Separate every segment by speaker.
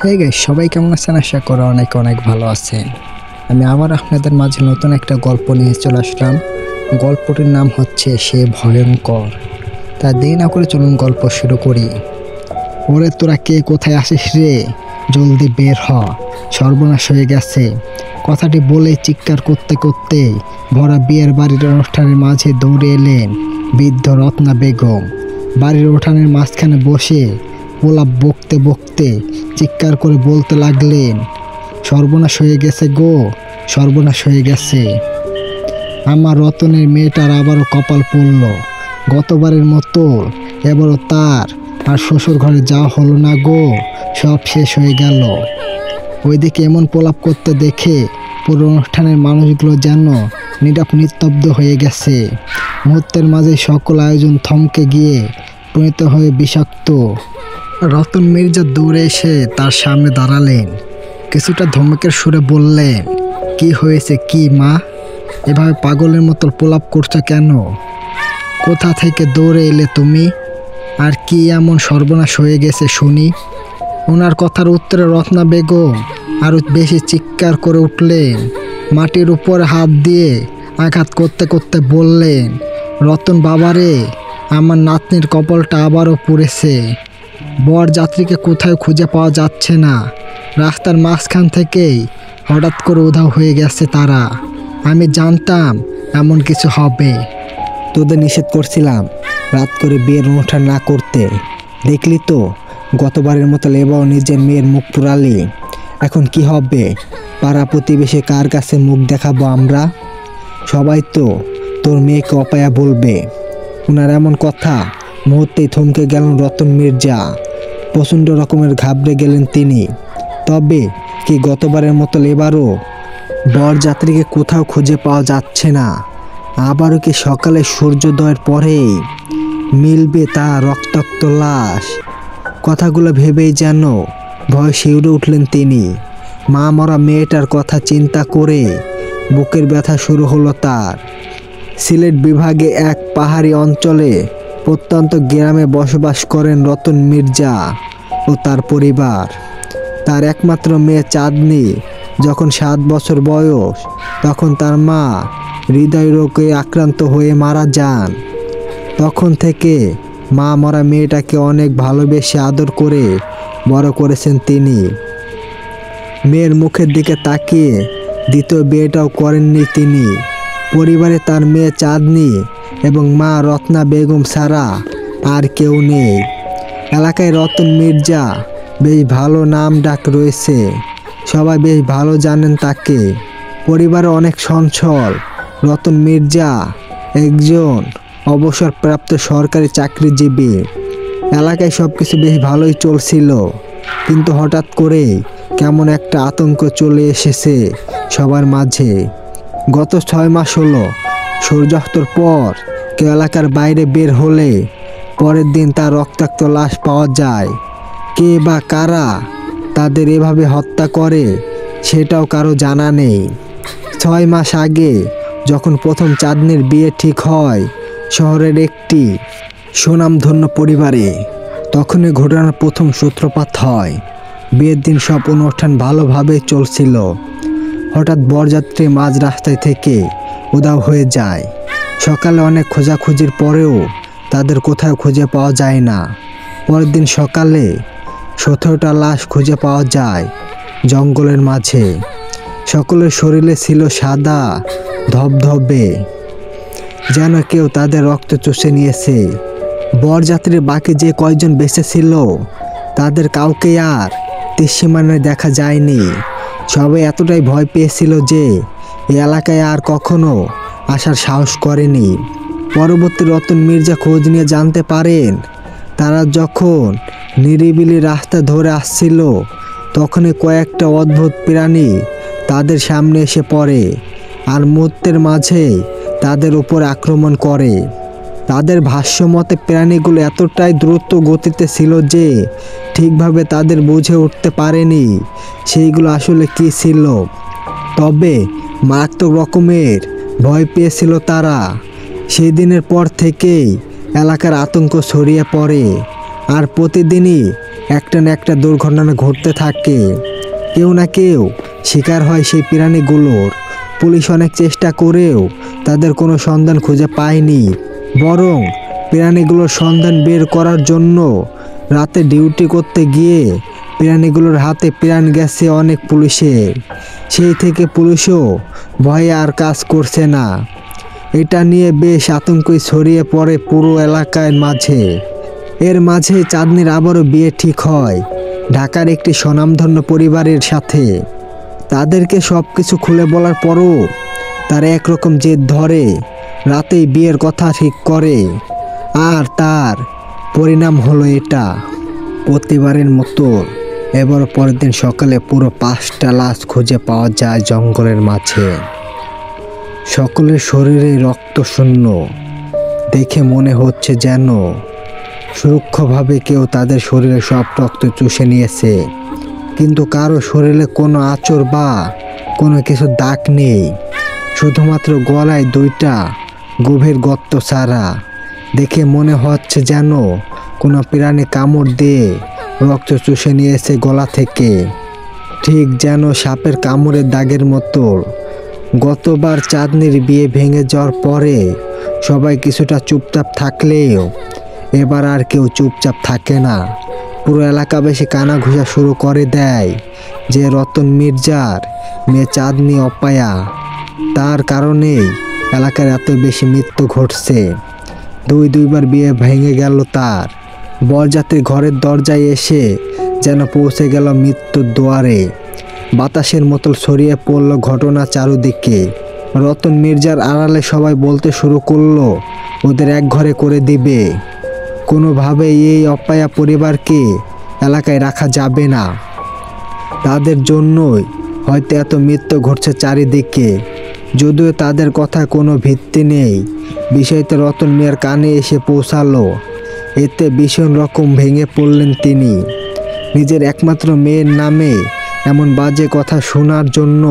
Speaker 1: Hey guys, সবাই কেমন আছেন? আশা করি অনেক অনেক ভালো আছেন। আমি আবার আপনাদের মাঝে নতুন একটা গল্প নিয়ে চলে আসলাম। গল্পটির নাম হচ্ছে সে ভয়ঙ্কর। তা দেরি না করে চলুন গল্প শুরু করি। ওরে তোরা কে কোথায় আসিস রে? জলদি বের হ, সর্বনাশ হয়ে গেছে। কথাটি বলে চিৎকার করতে করতে ভরা বিয়ের বাড়ির অনুষ্ঠানের মাঝে দৌড়ে এলেন বৃদ্ধ রত্না বেগম। বাড়ির উঠানের মাঝখানে বসে গোলাপ বকতে বকতে চিৎকার করে বলতে লাগলেন, সর্বনাশ হয়ে গেছে গো, সর্বনাশ হয়ে গেছে। আমার রতনের মেয়েটার আবারও কপাল পড়ল। গতবারের মতো এবারও তার আর শ্বশুর ঘরে যাওয়া হলো না গো, সব শেষ হয়ে গেল। ওইদিকে এমন প্রলাপ করতে দেখে পুরো অনুষ্ঠানের মানুষগুলো যেন নীরব নিস্তব্ধ হয়ে গেছে। মুহূর্তের মাঝে সকল আয়োজন থমকে গিয়ে পরিণত হয়ে বিষাক্ত। রতন মির্জা দৌড়ে এসে তার সামনে দাঁড়ালেন। কিছুটা ধমকের সুরে বললেন, কি হয়েছে কি মা? এভাবে পাগলের মতো প্রলাপ করছো কেন? কোথা থেকে দৌড়ে এলে তুমি? আর কি এমন সর্বনাশ হয়ে গেছে শুনি? ওনার কথার উত্তরে রত্না বেগম আরও বেশি চিৎকার করে উঠলেন। মাটির উপরে হাত দিয়ে আঘাত করতে করতে বললেন, রতন বাবারে, আমার নাতনির কপালটা আবারও পুড়েছে। বর যাত্রীকে কোথাও খুঁজে পাওয়া যাচ্ছে না। রাস্তার মাঝখান থেকেই হঠাৎ করে উধাও হয়ে গেছে তারা। আমি জানতাম এমন কিছু হবে। তোদের নিষেধ করছিলাম রাত করে বিয়ের অনুষ্ঠান না করতে। দেখলি তো, গতবারের মতো এবারও নিজের মেয়ের মুখ পুরালি। এখন কি হবে? পাড়া প্রতিবেশী কার কাছে মুখ দেখাবো আমরা? সবাই তো তোর মেয়েকে অপায়া বলবে। ওনার এমন কথা মুহূর্তেই থমকে গেলেন রতন মির্জা। প্রচণ্ড রকমের ঘাবড়ে গেলেন তিনি। তবে কি গতবারের মতো এবারও বরযাত্রীকে কোথাও খুঁজে পাওয়া যাচ্ছে না? আবারও কি সকালে সূর্যোদয়ের পরেই মিলবে তার রক্তাক্ত লাশ? কথাগুলো ভেবেই যেন ভয় শিউরে উঠলেন তিনি। মা মরা মেয়েটার কথা চিন্তা করে বুকের ব্যথা শুরু হলো তার। সিলেট বিভাগে এক পাহাড়ি অঞ্চলে প্রত্যন্ত গ্রামে বসবাস করেন রতন মির্জা ও তার পরিবার। তার একমাত্র মেয়ে চাঁদনি যখন 7 বছর বয়স, তখন তার মা হৃদয় রোগে আক্রান্ত হয়ে মারা যান। তখন থেকে মা মরা মেয়েটাকে অনেক ভালোবেসে আদর করে বড় করেছেন তিনি। মেয়ের মুখের দিকে তাকিয়ে দ্বিতীয় বিয়েটাও করেননি তিনি। পরিবারে তার মেয়ে চাঁদনি এবং মা রত্না বেগম ছাড়া আর কেউ নেই। এলাকায় রতন মির্জা বেশ ভালো নাম ডাক রয়েছে। সবাই বেশ ভালো জানেন তাকে। পরিবারে অনেক সচ্ছল। রতন মির্জা একজন অবসরপ্রাপ্ত সরকারি চাকরিজীবী। এলাকায় সব কিছু বেশ ভালোই চলছিল, কিন্তু হঠাৎ করে কেমন একটা আতঙ্ক চলে এসেছে সবার মাঝে। গত 6 মাস হলো সূর্যাস্তর পর কেউ এলাকার বাইরে বের হলে পরের দিন তার রক্তাক্ত লাশ পাওয়া যায়। কে বা কারা তাদের এভাবে হত্যা করে সেটাও কারো জানা নেই। 6 মাস আগে যখন প্রথম চাঁদনির বিয়ে ঠিক হয় শহরের একটি সুনামধন্য পরিবারে, তখনই ঘটনার প্রথম সূত্রপাত হয়। বিয়ের দিন সব অনুষ্ঠান ভালোভাবে চলছিল। হঠাৎ বরযাত্রী মাঝ রাস্তায় থেকে উধাও হয়ে যায়। সকালে অনেক খোঁজাখুঁজির পরেও তাদের কোথাও খুঁজে পাওয়া যায় না। পরের দিন সকালে 17টা লাশ খুঁজে পাওয়া যায় জঙ্গলের মাঝে। সকলের শরীরে ছিল সাদা ধবধবে, যেন কেউ তাদের রক্ত চুষে নিয়েছে। বরযাত্রীর বাকি যে কয়জন বেঁচে ছিল তাদের কাউকে আর ত্রিসীমানায় দেখা যায়নি। সবাই এতটাই ভয় পেয়েছিল যে এই এলাকায় আর কখনো আসার সাহস করেনি। পরবর্তী রতন মির্জা খোঁজ নিয়ে জানতে পারেন, তারা যখন নিরিবিলি রাস্তা ধরে আসছিল তখনই কয়েকটা অদ্ভুত প্রাণী তাদের সামনে এসে পড়ে আর মুহূর্তের মাঝে তাদের উপর আক্রমণ করে। তাদের ভাষ্যমতে প্রাণীগুলো এতটাই দ্রুত গতিতে ছিল যে ঠিকভাবে তাদের বুঝে উঠতে পারেনি সেইগুলো আসলে কী ছিল। তবে মারাত্মক রকমের ভয় পেয়েছিল তারা। সেই দিনের পর থেকেই এলাকার আতঙ্ক ছড়িয়ে পড়ে আর প্রতিদিনই একটা না একটা দুর্ঘটনা ঘটতে থাকে। কেউ না কেউ শিকার হয় সেই প্রাণীগুলোর। পুলিশ অনেক চেষ্টা করেও তাদের কোনো সন্ধান খুঁজে পায়নি। বরং প্রাণীগুলোর সন্ধান বের করার জন্য রাতে ডিউটি করতে গিয়ে প্রাণীগুলোর হাতে প্রাণ গেছে অনেক পুলিশের। সেই থেকে পুলিশও ভয়ে আর কাজ করছে না। এটা নিয়ে বেশ আতঙ্কই ছড়িয়ে পড়ে পুরো এলাকার মাঝে। এর মাঝে চাঁদনির আবারও বিয়ে ঠিক হয় ঢাকার একটি স্বনামধন্য পরিবারের সাথে। তাদেরকে সব কিছু খুলে বলার পরও তার একরকম জেদ ধরে রাতেই বিয়ের কথা ঠিক করে। আর তার পরিণাম হলো এটা। প্রতিবারের মতো এবার পরের দিন সকালে পুরো 5টা লাশ খুঁজে পাওয়া যায় জঙ্গলের মাঝে। সকলের শরীরে রক্ত শূন্য। দেখে মনে হচ্ছে যেন সূক্ষ্মভাবে কেউ তাদের শরীরে সব রক্ত চুষে নিয়েছে। কিন্তু কারো শরীরে কোনো আঁচড় বা কোনো কিছু দাগ নেই। শুধুমাত্র গলায় 2টা গভীর গর্ত ছাড়া। দেখে মনে হচ্ছে যেন কোনো প্রাণী কামড় দিয়ে রক্ত চুষে নিয়েছে গলা থেকে, ঠিক যেন সাপের কামড়ের দাগের মতো। গতবার চাঁদনির বিয়ে ভেঙে যাওয়ার পরে সবাই কিছুটা চুপচাপ থাকলেও এবার আর কেউ চুপচাপ থাকে না। পুরো এলাকাবাসী কানাঘুষা শুরু করে দেয় যে রতন মির্জার মেয়ে চাঁদনি অপায়া, তার কারণেই এলাকার এত বেশি মৃত্যু ঘটছে। দুইবার বিয়ে ভেঙে গেল তার। বরযাত্রী ঘরের দরজায় এসে যেন পৌঁছে গেল মৃত্যুর দুয়ারে। বাতাসের মতো ছড়িয়ে পড়ল ঘটনা চারদিকে। রতন মির্জার আড়ালে সবাই বলতে শুরু করলো ওদের এক ঘরে করে দিবে। কোনোভাবেই এই অপায়া পরিবারকে এলাকায় রাখা যাবে না। তাদের জন্যই হয়তো এত মৃত্যু ঘটছে চারিদিকে। যদিও তাদের কথা কোনো ভিত্তি নেই, বিষয়টা রতন মিয়ার কানে এসে পৌঁছালো। এতে ভীষণ রকম ভেঙে পড়লেন তিনি। নিজের একমাত্র মেয়ের নামে এমন বাজে কথা শোনার জন্য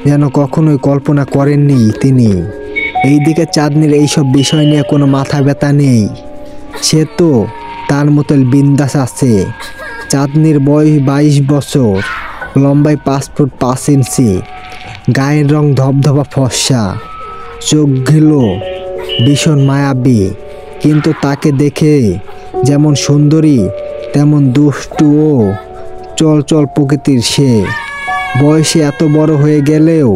Speaker 1: যেন কখনোই কল্পনা করেননি তিনি। এইদিকে চাঁদনির এইসব বিষয় নিয়ে কোনো মাথা ব্যথা নেই। সে তো তার মতো বিন্দাস আছে। চাঁদনির বয়স 22 বছর, লম্বায় 5 ফুট 5 ইঞ্চি, গায়ের রং ধবধবা ফর্সা, চোখগুলো ভীষণ মায়াবী। কিন্তু তাকে দেখে যেমন সুন্দরী তেমন দুষ্টু ও চলচল প্রকৃতির সে। বয়সে এত বড় হয়ে গেলেও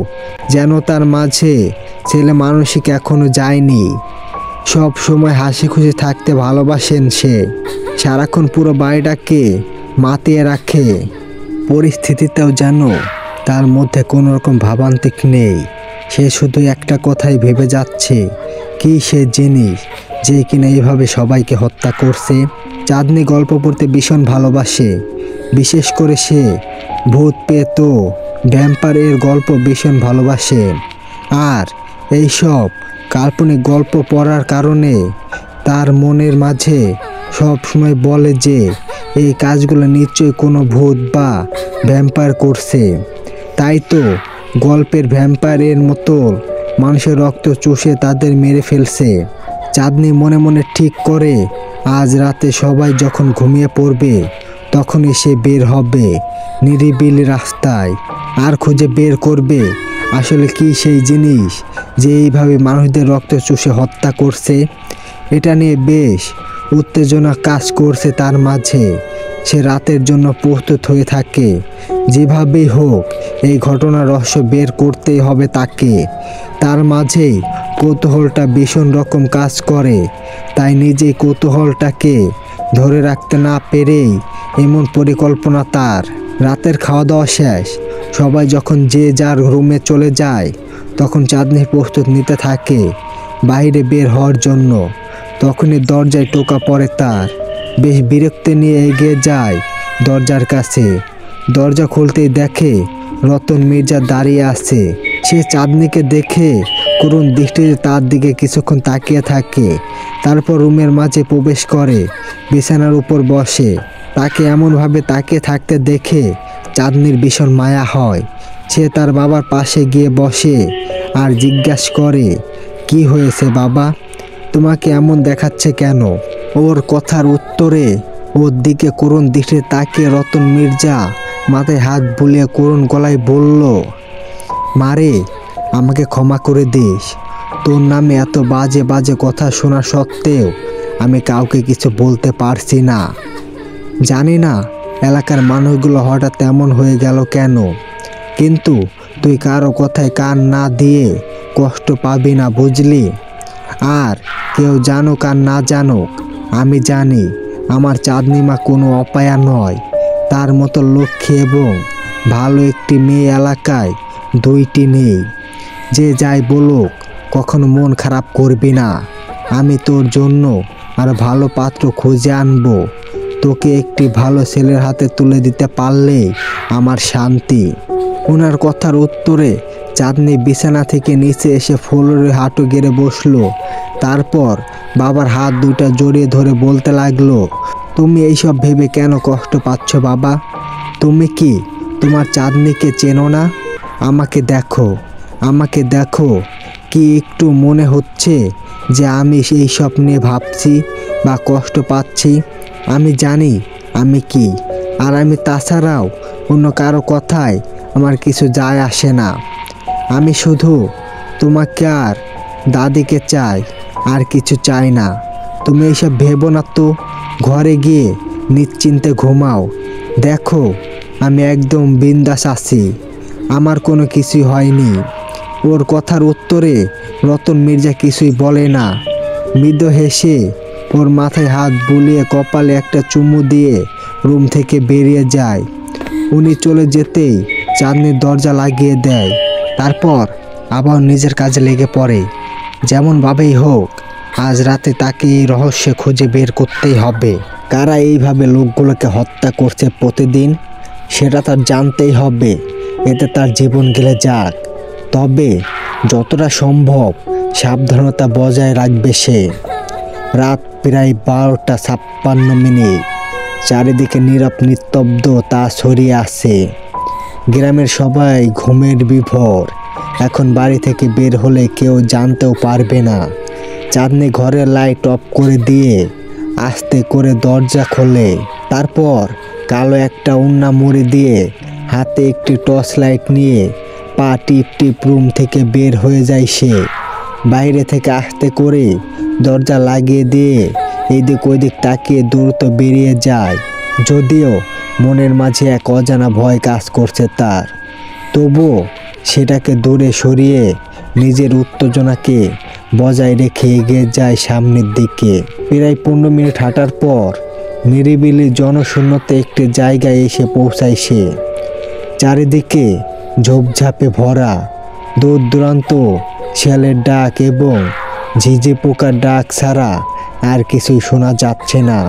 Speaker 1: যেন তার মাঝে ছেলে মানসিক এখনো যায়নি। সব সময় হাসি খুশি থাকতে ভালোবাসেন সে। সারাক্ষণ পুরো বাড়িটাকে মাতিয়ে রাখে। পরিস্থিতিতেও যেন তার মধ্যে কোনো রকম ভাবান্তিক নেই। সে শুধু একটা কথাই ভেবে যাচ্ছে, কি সে জিনিস যে কিনা এইভাবে সবাইকে হত্যা করছে। চাঁদনি গল্প পড়তে ভীষণ ভালোবাসে। বিশেষ করে সে ভূত পেত ভ্যাম্পায়ারের গল্প ভীষণ ভালোবাসে। আর এইসব কাল্পনিক গল্প পড়ার কারণে তার মনের মাঝে সব সময় বলে যে এই কাজগুলো নিশ্চয়ই কোনো ভূত বা ভ্যাম্পায়ার করছে। তাই তো গল্পের ভ্যাম্পায়ারের মতো মানুষের রক্ত চুষে তাদের মেরে ফেলছে। চাঁদনি মনে মনে ঠিক করে আজ রাতে সবাই যখন ঘুমিয়ে পড়বে তখনই সে বের হবে নিরিবিলি রাস্তায়, আর খুঁজে বের করবে আসলে কি সেই জিনিস যে এইভাবে মানুষদের রক্ত চুষে হত্যা করছে। এটা নিয়ে বেশ উত্তেজনা কাজ করছে তার মাঝে। সে রাতের জন্য প্রস্তুত হয়ে থাকে। যেভাবেই হোক এই ঘটনার রহস্য বের করতেই হবে তাকে। তার মাঝেই কৌতূহলটা ভীষণ রকম কাজ করে। তাই নিজেই কৌতূহলটাকে ধরে রাখতে না পেরেই এমন পরিকল্পনা তার। রাতের খাওয়া দাওয়া শেষ, সবাই যখন যে যার রুমে চলে যায় তখন চাঁদনি প্রস্তুত নিতে থাকে বাইরে বের হওয়ার জন্য। তখনই দরজায় টোকা পড়ে তার। বেশ বিরক্তি নিয়ে এগিয়ে যায় দরজার কাছে। দরজা খুলতেই দেখে রতন মির্জা দাঁড়িয়ে আছে। সে চাঁদনিকে দেখে করুণ দৃষ্টিতে তার দিকে কিছুক্ষণ তাকিয়ে থাকে। তারপর রুমের মাঝে প্রবেশ করে, বিছানার উপর বসে। তাকে এমনভাবে তাকিয়ে থাকতে দেখে চাঁদনির ভীষণ মায়া হয়। সে তার বাবার পাশে গিয়ে বসে আর জিজ্ঞাসা করে, কি হয়েছে বাবা, তোমাকে এমন দেখাচ্ছে কেন? ওর কথার উত্তরে ওর দিকে করুণ দৃষ্টিতে তাকিয়ে রতন মির্জা মাথায় হাত বুলিয়ে করুণ গলায় বলল, মারে, আমাকে ক্ষমা করে দিস। তোর নামে এত বাজে বাজে কথা শোনা সত্ত্বেও আমি কাউকে কিছু বলতে পারছি না। জানি না এলাকার মানুষগুলো হঠাৎ তেমন হয়ে গেল কেন, কিন্তু তুই কারো কথায় কান না দিয়ে কষ্ট পাবি না, বুঝলি? আর কেউ জানুক আর না জানুক, আমি জানি আমার চাঁদনিমা কোনো অপায়া নয়। তার মতো লক্ষ্মী এবং ভালো একটি মেয়ে এলাকায় দুইটি নেই। যে যাই বলুক, কখনো মন খারাপ করবি না। আমি তোর জন্য আর ভালো পাত্র খুঁজে আনবো। তোকে একটি ভালো ছেলের হাতে তুলে দিতে পারলেই আমার শান্তি। ওনার কথার উত্তরে চাঁদনি বিছানা থেকে নিচে এসে ফ্লোরে হাঁটু গেড়ে বসলো। তারপর বাবার হাত দুটা জড়িয়ে ধরে বলতে লাগলো, তুমি এইসব ভেবে কেন কষ্ট পাচ্ছ বাবা? তুমি কি তোমার চাঁদনিকে চেনো না? আমাকে দেখো, আমাকে দেখো। কি একটু মনে হচ্ছে যে আমি এই সব নিয়ে ভাবছি বা কষ্ট পাচ্ছি? আমি জানি আমি কি, আর আমি তাছাড়াও অন্য কারো কথায় আমার কিছু যায় আসে না। আমি শুধু তোমাকে আর দাদিকে চাই, আর কিছু চাই না। তুমি এইসব ভেবো না তো, ঘরে গিয়ে নিশ্চিন্তে ঘুমাও। দেখো, আমি একদম বিন্দাস আছি, আমার কোনো কিছুই হয়নি। ওর কথার উত্তরে রতন মির্জা কিছুই বলে না। মৃদু হেসে ওর মাথায় হাত বুলিয়ে কপালে একটা চুমু দিয়ে রুম থেকে বেরিয়ে যায়। উনি চলে যেতেই চাঁদনির দরজা লাগিয়ে দেয়। তারপর আবার নিজের কাজে লেগে পড়ে। যেমনভাবেই হোক, আজ রাতে তাকে এই রহস্য খুঁজে বের করতেই হবে। কারা এইভাবে লোকগুলোকে হত্যা করছে প্রতিদিন, সেটা তার জানতেই হবে। এতে তার জীবন গেলে যাক, তবে যতটা সম্ভব সাবধানতা বজায় রাখবে সে। রাত প্রায় 12:56। চারিদিকে নীরব নিস্তব্ধতা ছড়িয়ে আছে। গ্রামের সবাই ঘুমের বিভোর। এখন বাড়ি থেকে বের হলে কেউ জানতেও পারবে না। চাঁদনি ঘরের লাইট অফ করে দিয়ে আস্তে করে দরজা খোলে। তারপর কালো একটা ওড়না মুড়ি দিয়ে হাতে একটি টর্চ লাইট নিয়ে পা টিপ টিপ রুম থেকে বের হয়ে যায় সে। বাইরে থেকে আস্তে করে দরজা লাগিয়ে দিয়ে এদিক ওইদিক তাকিয়ে দ্রুত বেরিয়ে যায়। যদিও মনের মাঝে এক অজানা ভয় কাজ করছে তার, তবুও সেটাকে দূরে সরিয়ে নিজের উত্তেজনাকে বজায় রেখে এগিয়ে যায় সামনের দিকে। প্রায় 15 মিনিট হাঁটার পর নিরিবিলি জনশূন্যতে একটি জায়গায় এসে পৌঁছায় সে। চারিদিকে ঝোপঝাপে ভরা। দূর দূরান্ত শিয়ালের ডাক এবং ঝিঝি পোকার ডাক ছাড়া আর কিছুই শোনা যাচ্ছে না।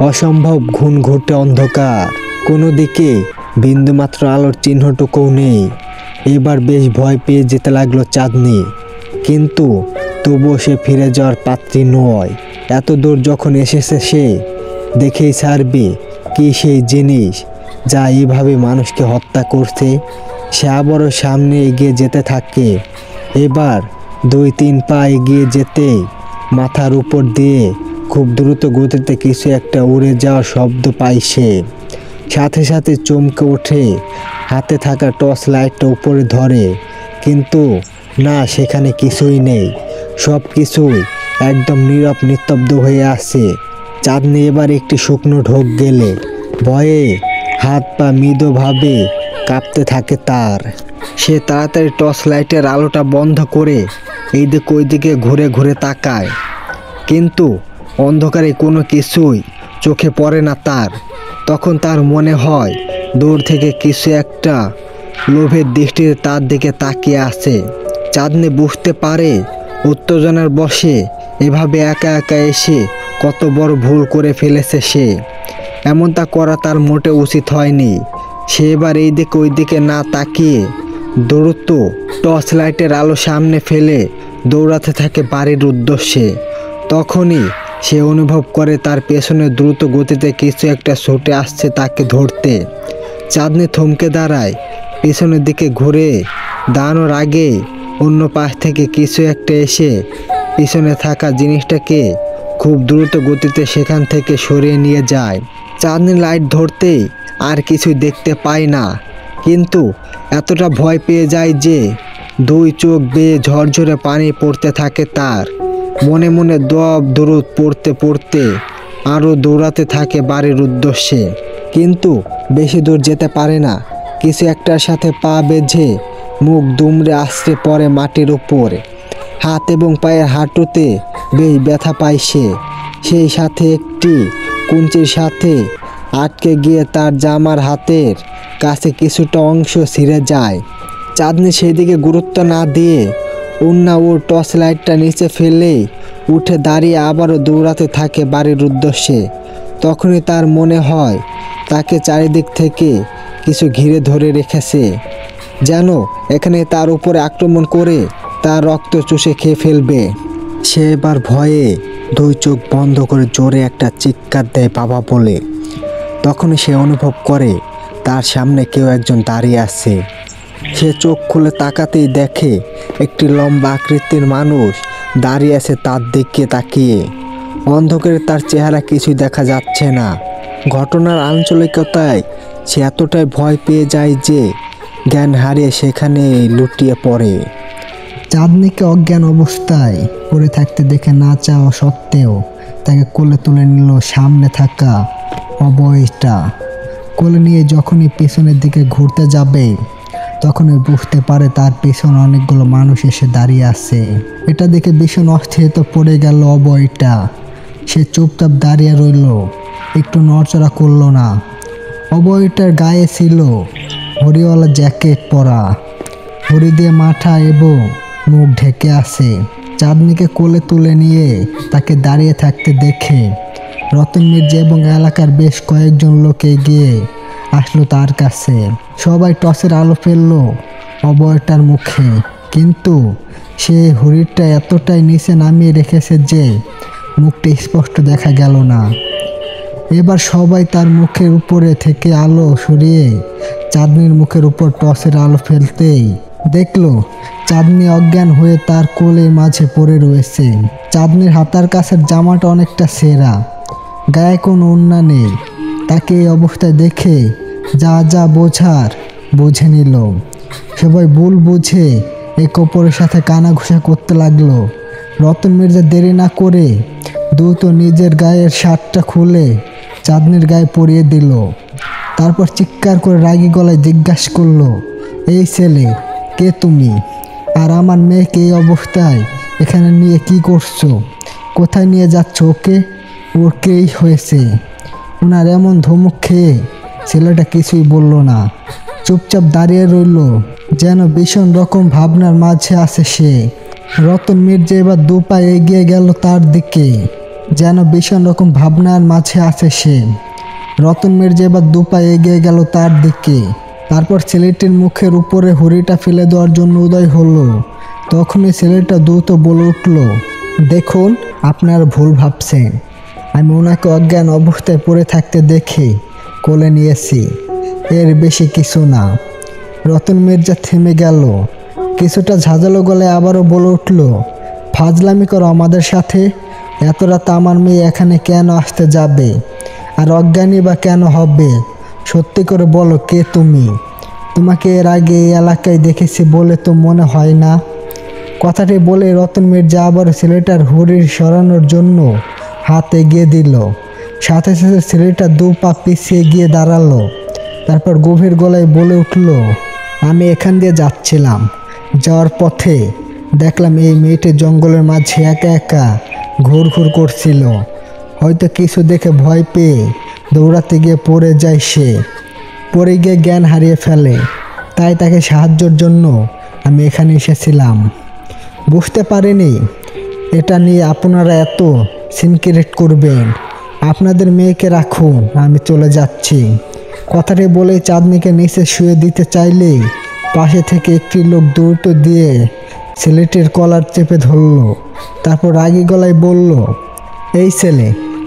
Speaker 1: অসম্ভব ঘুটঘুটে অন্ধকার, কোনো দিকে বিন্দুমাত্র আলোর চিহ্নটুকুও নেই। এবার বেশ ভয় পেয়ে যেতে লাগলো চাঁদনি, কিন্তু তবুও সে ফিরে যাওয়ার পাত্রী নয়। এত দূর যখন এসেছে সে দেখেই ছাড়বে কি সেই জিনিস যা এইভাবে মানুষকে হত্যা করছে। সে আবারও সামনে এগিয়ে যেতে থাকে। এবার 2-3 পা এগিয়ে যেতেই মাথার উপর দিয়ে খুব দ্রুত গতিতে কিছু একটা উড়ে যাওয়ার শব্দ পায় সে। সাথে সাথে চমকে ওঠে, হাতে থাকা টর্চ লাইটটা উপরে ধরে, কিন্তু না, সেখানে কিছুই নেই। সব কিছুই একদম নীরব নিস্তব্ধ হয়ে আছে। চাঁদনি এবার একটি শুকনো ঢোক গেলে ভয়ে হাত পা মৃদুভাবে কাঁপতে থাকে তার। সে তাড়াতাড়ি টর্চ লাইটের আলোটা বন্ধ করে এইদিক ওইদিকে ঘুরে ঘুরে তাকায়, কিন্তু অন্ধকারে কোনো কিছুই চোখে পড়ে না তার। তখন তার মনে হয় দূর থেকে কিছু একটা লোভের দৃষ্টিতে তার দিকে তাকিয়ে আছে। চাঁদনি বুঝতে পারে উত্তেজনার বশে এভাবে একা একা এসে কত বড় ভুল করে ফেলেছে সে। এমনটা করা তার মোটে উচিত হয়নি। সে এবার এই দিকে ওই দিকে না তাকিয়ে দ্রুত টর্চ লাইটের আলো সামনে ফেলে দৌড়াতে থাকে বাড়ির উদ্দেশ্যে। তখনই সে অনুভব করে তার পেছনে দ্রুত গতিতে কিছু একটা ছুটে আসছে তাকে ধরতে। চাঁদনি থমকে দাঁড়ায়। পেছনের দিকে ঘুরে দাঁড়ানোর আগে অন্য পাশ থেকে কিছু একটা এসে পিছনে থাকা জিনিসটাকে খুব দ্রুত গতিতে সেখান থেকে সরিয়ে নিয়ে যায়। চাঁদনি লাইট ধরতেই আর কিছু দেখতে পায় না, কিন্তু এতটা ভয় পেয়ে যায় যে দুই চোখ বেয়ে ঝরঝরে পানি পড়তে থাকে তার। মনে মনে দোয়া দরুদ পড়তে পড়তে আরও দৌড়াতে থাকে বাড়ির উদ্দেশ্যে, কিন্তু বেশি দূর যেতে পারে না। কিছু একটার সাথে পা বেঁধে মুখ দুমড়ে আছড়ে পড়ে মাটির উপর। হাত এবং পায়ের হাঁটুতে বেশ ব্যথা পায় সে। সেই সাথে একটি কুঞ্চির সাথে আটকে গিয়ে তার জামার হাতের কাছে কিছুটা অংশ ছিঁড়ে যায়। চাঁদনি সেদিকে গুরুত্ব না দিয়ে ওড়না ও টর্চ লাইটটা নিচে ফেলে উঠে দাঁড়িয়ে আবারও দৌড়াতে থাকে বাড়ির উদ্দেশ্যে। তখনই তার মনে হয় তাকে চারিদিক থেকে কিছু ঘিরে ধরে রেখেছে, যেন এখানে তার উপরে আক্রমণ করে তার রক্ত চুষে খেয়ে ফেলবে। সে এবার ভয়ে দুই চোখ বন্ধ করে জোরে একটা চিৎকার দেয় বাবা বলে। তখনই সে অনুভব করে তার সামনে কেউ একজন দাঁড়িয়ে আছে। সে চোখ খুলে তাকাতেই দেখে একটি লম্বা আকৃতির মানুষ দাঁড়িয়ে আছে তার দিকে তাকিয়ে। অন্ধকারে তার চেহারা কিছুই দেখা যাচ্ছে না। ঘটনার আঞ্চলিকতায় সে এতটাই ভয় পেয়ে যায় যে জ্ঞান হারিয়ে সেখানে লুটিয়ে পড়ে। চাঁদনিকে অজ্ঞান অবস্থায় পড়ে থাকতে দেখে না চাওয়া সত্ত্বেও তাকে কোলে তুলে নিল সামনে থাকা অবয়টা। কোলে নিয়ে যখনই পেছনের দিকে ঘুরতে যাবে তখনই বুঝতে পারে তার পেছনে অনেকগুলো মানুষ এসে দাঁড়িয়ে আছে। এটা দেখে ভীষণ অস্থিরতা পড়ে গেল অবয়টা। সে চুপচাপ দাঁড়িয়ে রইল, একটু নড়চড়া করল না। অবয়টার গায়ে ছিল হরিওয়ালা জ্যাকেট পরা, হরি দিয়ে মাথা এবং মুখ ঢেকে আছে। চাঁদনিকে কোলে তুলে নিয়ে তাকে দাঁড়িয়ে থাকতে দেখে রতন মির্জা এবং এলাকার বেশ কয়েকজন লোক এগিয়ে আসলো তার কাছে। সবাই টর্চের আলো ফেললো অবয়টার মুখে, কিন্তু সে হরিণটা এতটাই নিচে নামিয়ে রেখেছে যে মুখটা স্পষ্ট দেখা গেল না। এবার সবাই তার মুখের উপরে থেকে আলো সরিয়ে চাঁদনির মুখের উপর টর্চের আলো ফেলতেই দেখলো চাঁদনি অজ্ঞান হয়ে তার কোলের মাঝে পড়ে রয়েছে। চাঁদনির হাতার কাছের জামাটা অনেকটা ছেঁড়া, গায়ে কোনো ওড়না নেই। তাকে এই অবস্থায় দেখে যা যা বোঝার বুঝে নিল। সবাই ভুল বুঝে এক অপরের সাথে কানাঘুষা করতে লাগলো। রতন মির্জা দেরি না করে দ্রুত নিজের গায়ের শার্টটা খুলে চাঁদনির গায়ে পরিয়ে দিল। তারপর চিৎকার করে রাগী গলায় জিজ্ঞাসা করলো, এই ছেলে, কে তুমি? আর আমার মেয়েকে এই অবস্থায় এখানে নিয়ে কি করছো? কোথায় নিয়ে যাচ্ছ ওকে? ওর কেই হয়েছে? ওনার এমন ধমক খেয়ে ছেলেটা কিছুই বলল না, চুপচাপ দাঁড়িয়ে রইল, যেন ভীষণ রকম ভাবনার মাঝে আছে সে। রতন মির্জা এবার দু পা এগিয়ে গেল তার দিকে, যেন ভীষণ রকম ভাবনার মাঝে আছে সে। রতন মির্জা এবার দু পা এগিয়ে গেল তার দিকে। তারপর ছেলেটির মুখের উপরে হরিটা ফেলে দেওয়ার জন্য উদয় হলো। তখনই ছেলেটা দ্রুত বলে উঠল, দেখুন, আপনারা ভুল ভাবছেন। আমি ওনাকে অজ্ঞান অবস্থায় পড়ে থাকতে দেখে কোলে নিয়েছি, এর বেশি কিছু না। রতন মির্জা থেমে গেল, কিছুটা ঝাঁঝালো গলায় আবারও বলে উঠল, ফাজলামি করো আমাদের সাথে? এত রাতে আমার মেয়ে এখানে কেন আসতে যাবে? আর অজ্ঞানী বা কেন হবে? সত্যি করে বলো, কে তুমি? তোমাকে এর আগে এই এলাকায় দেখেছি বলে তো মনে হয় না। কথাটি বলে রতন মির্জা আবার ছেলেটার হুড়ি সরানোর জন্য হাত এগিয়ে দিল। সাথে সাথে ছেলেটা দু পা পিছিয়ে গিয়ে দাঁড়ালো। তারপর গভীর গলায় বলে উঠল, আমি এখান দিয়ে যাচ্ছিলাম, যাওয়ার পথে দেখলাম এই মেয়েটি জঙ্গলের মাঝে একা একা ঘুরঘুর করছিল। হয়তো কিছু দেখে ভয় পেয়ে দৌড়াতে গিয়ে পড়ে যায় সে। পড়ে গিয়ে জ্ঞান হারিয়ে ফেলে। তাই তাকে সাহায্যের জন্য আমি এখানে এসেছিলাম। বুঝতে পারিনি এটা নিয়ে আপনারা এত সিনক্রেট করবেন। আপনাদের মেয়েকে রাখুন, আমি চলে যাচ্ছি। কথাটি বলে চাঁদনিকে নিচে শুয়ে দিতে চাইলেই পাশে থেকে একটি লোক দ্রুত দিয়ে ছেলেটির কলার চেপে ধরল। তারপর রাগী গলায় বলল, এই ছেলে,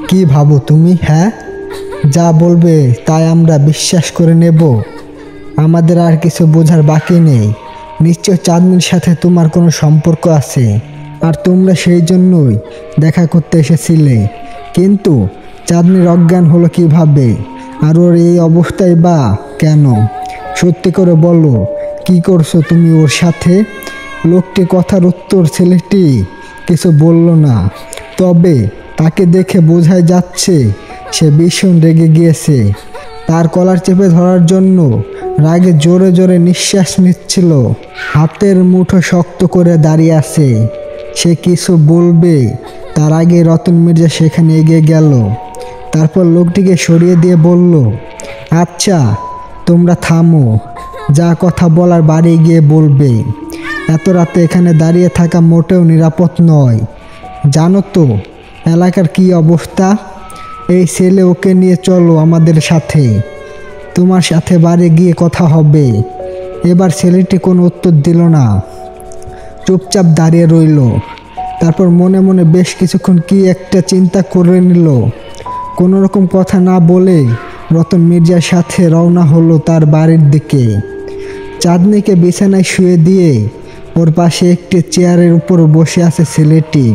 Speaker 1: কি ভাবো তুমি? হ্যাঁ, যা বলবে তাই আমরা বিশ্বাস করে নেব? আমাদের আর কিছু বোঝার বাকি নেই। নিশ্চয় চাঁদনির সাথে তোমার কোনো সম্পর্ক আছে। আর তোমরা সেই জন্যই দেখা করতে এসেছিলে। কিন্তু চাঁদনির অজ্ঞান হলো কিভাবে, আর ওর এই অবস্থায় বা কেন? সত্যি করে বলো, কি করছো তুমি ওর সাথে? লোকটি কথার উত্তর ছেলেটি কিছু বলল না, তবে তাকে দেখে বোঝাই যাচ্ছে সে ভীষণ রেগে গিয়েছে। তার কলার চেপে ধরার জন্য রাগে জোরে জোরে নিঃশ্বাস নিচ্ছিল, হাতের মুঠো শক্ত করে দাঁড়িয়ে আছে। সে কিছু বলবে তার আগে রতন মির্জা সেখানে এগিয়ে গেল। তারপর লোকটিকে সরিয়ে দিয়ে বলল, আচ্ছা তোমরা থামো, যা কথা বলার বাড়ি গিয়ে বলবে। এত রাতে এখানে দাঁড়িয়ে থাকা মোটেও নিরাপদ নয়। জানো তো এলাকার কি অবস্থা? এই ছেলে, ওকে নিয়ে চলো আমাদের সাথে, তোমার সাথে বাড়ি গিয়ে কথা হবে। এবার ছেলেটি কোনো উত্তর দিল না, চুপচাপ দাঁড়িয়ে রইল। তারপর মনে মনে বেশ কিছুক্ষণ কি একটা চিন্তা করে নিল। কোনো রকম কথা না বলে রতন মির্জার সাথে রওনা হলো তার বাড়ির দিকে। চাঁদনিকে বিছানায় শুয়ে দিয়ে ওর পাশে একটি চেয়ারের উপর বসে আছে ছেলেটি।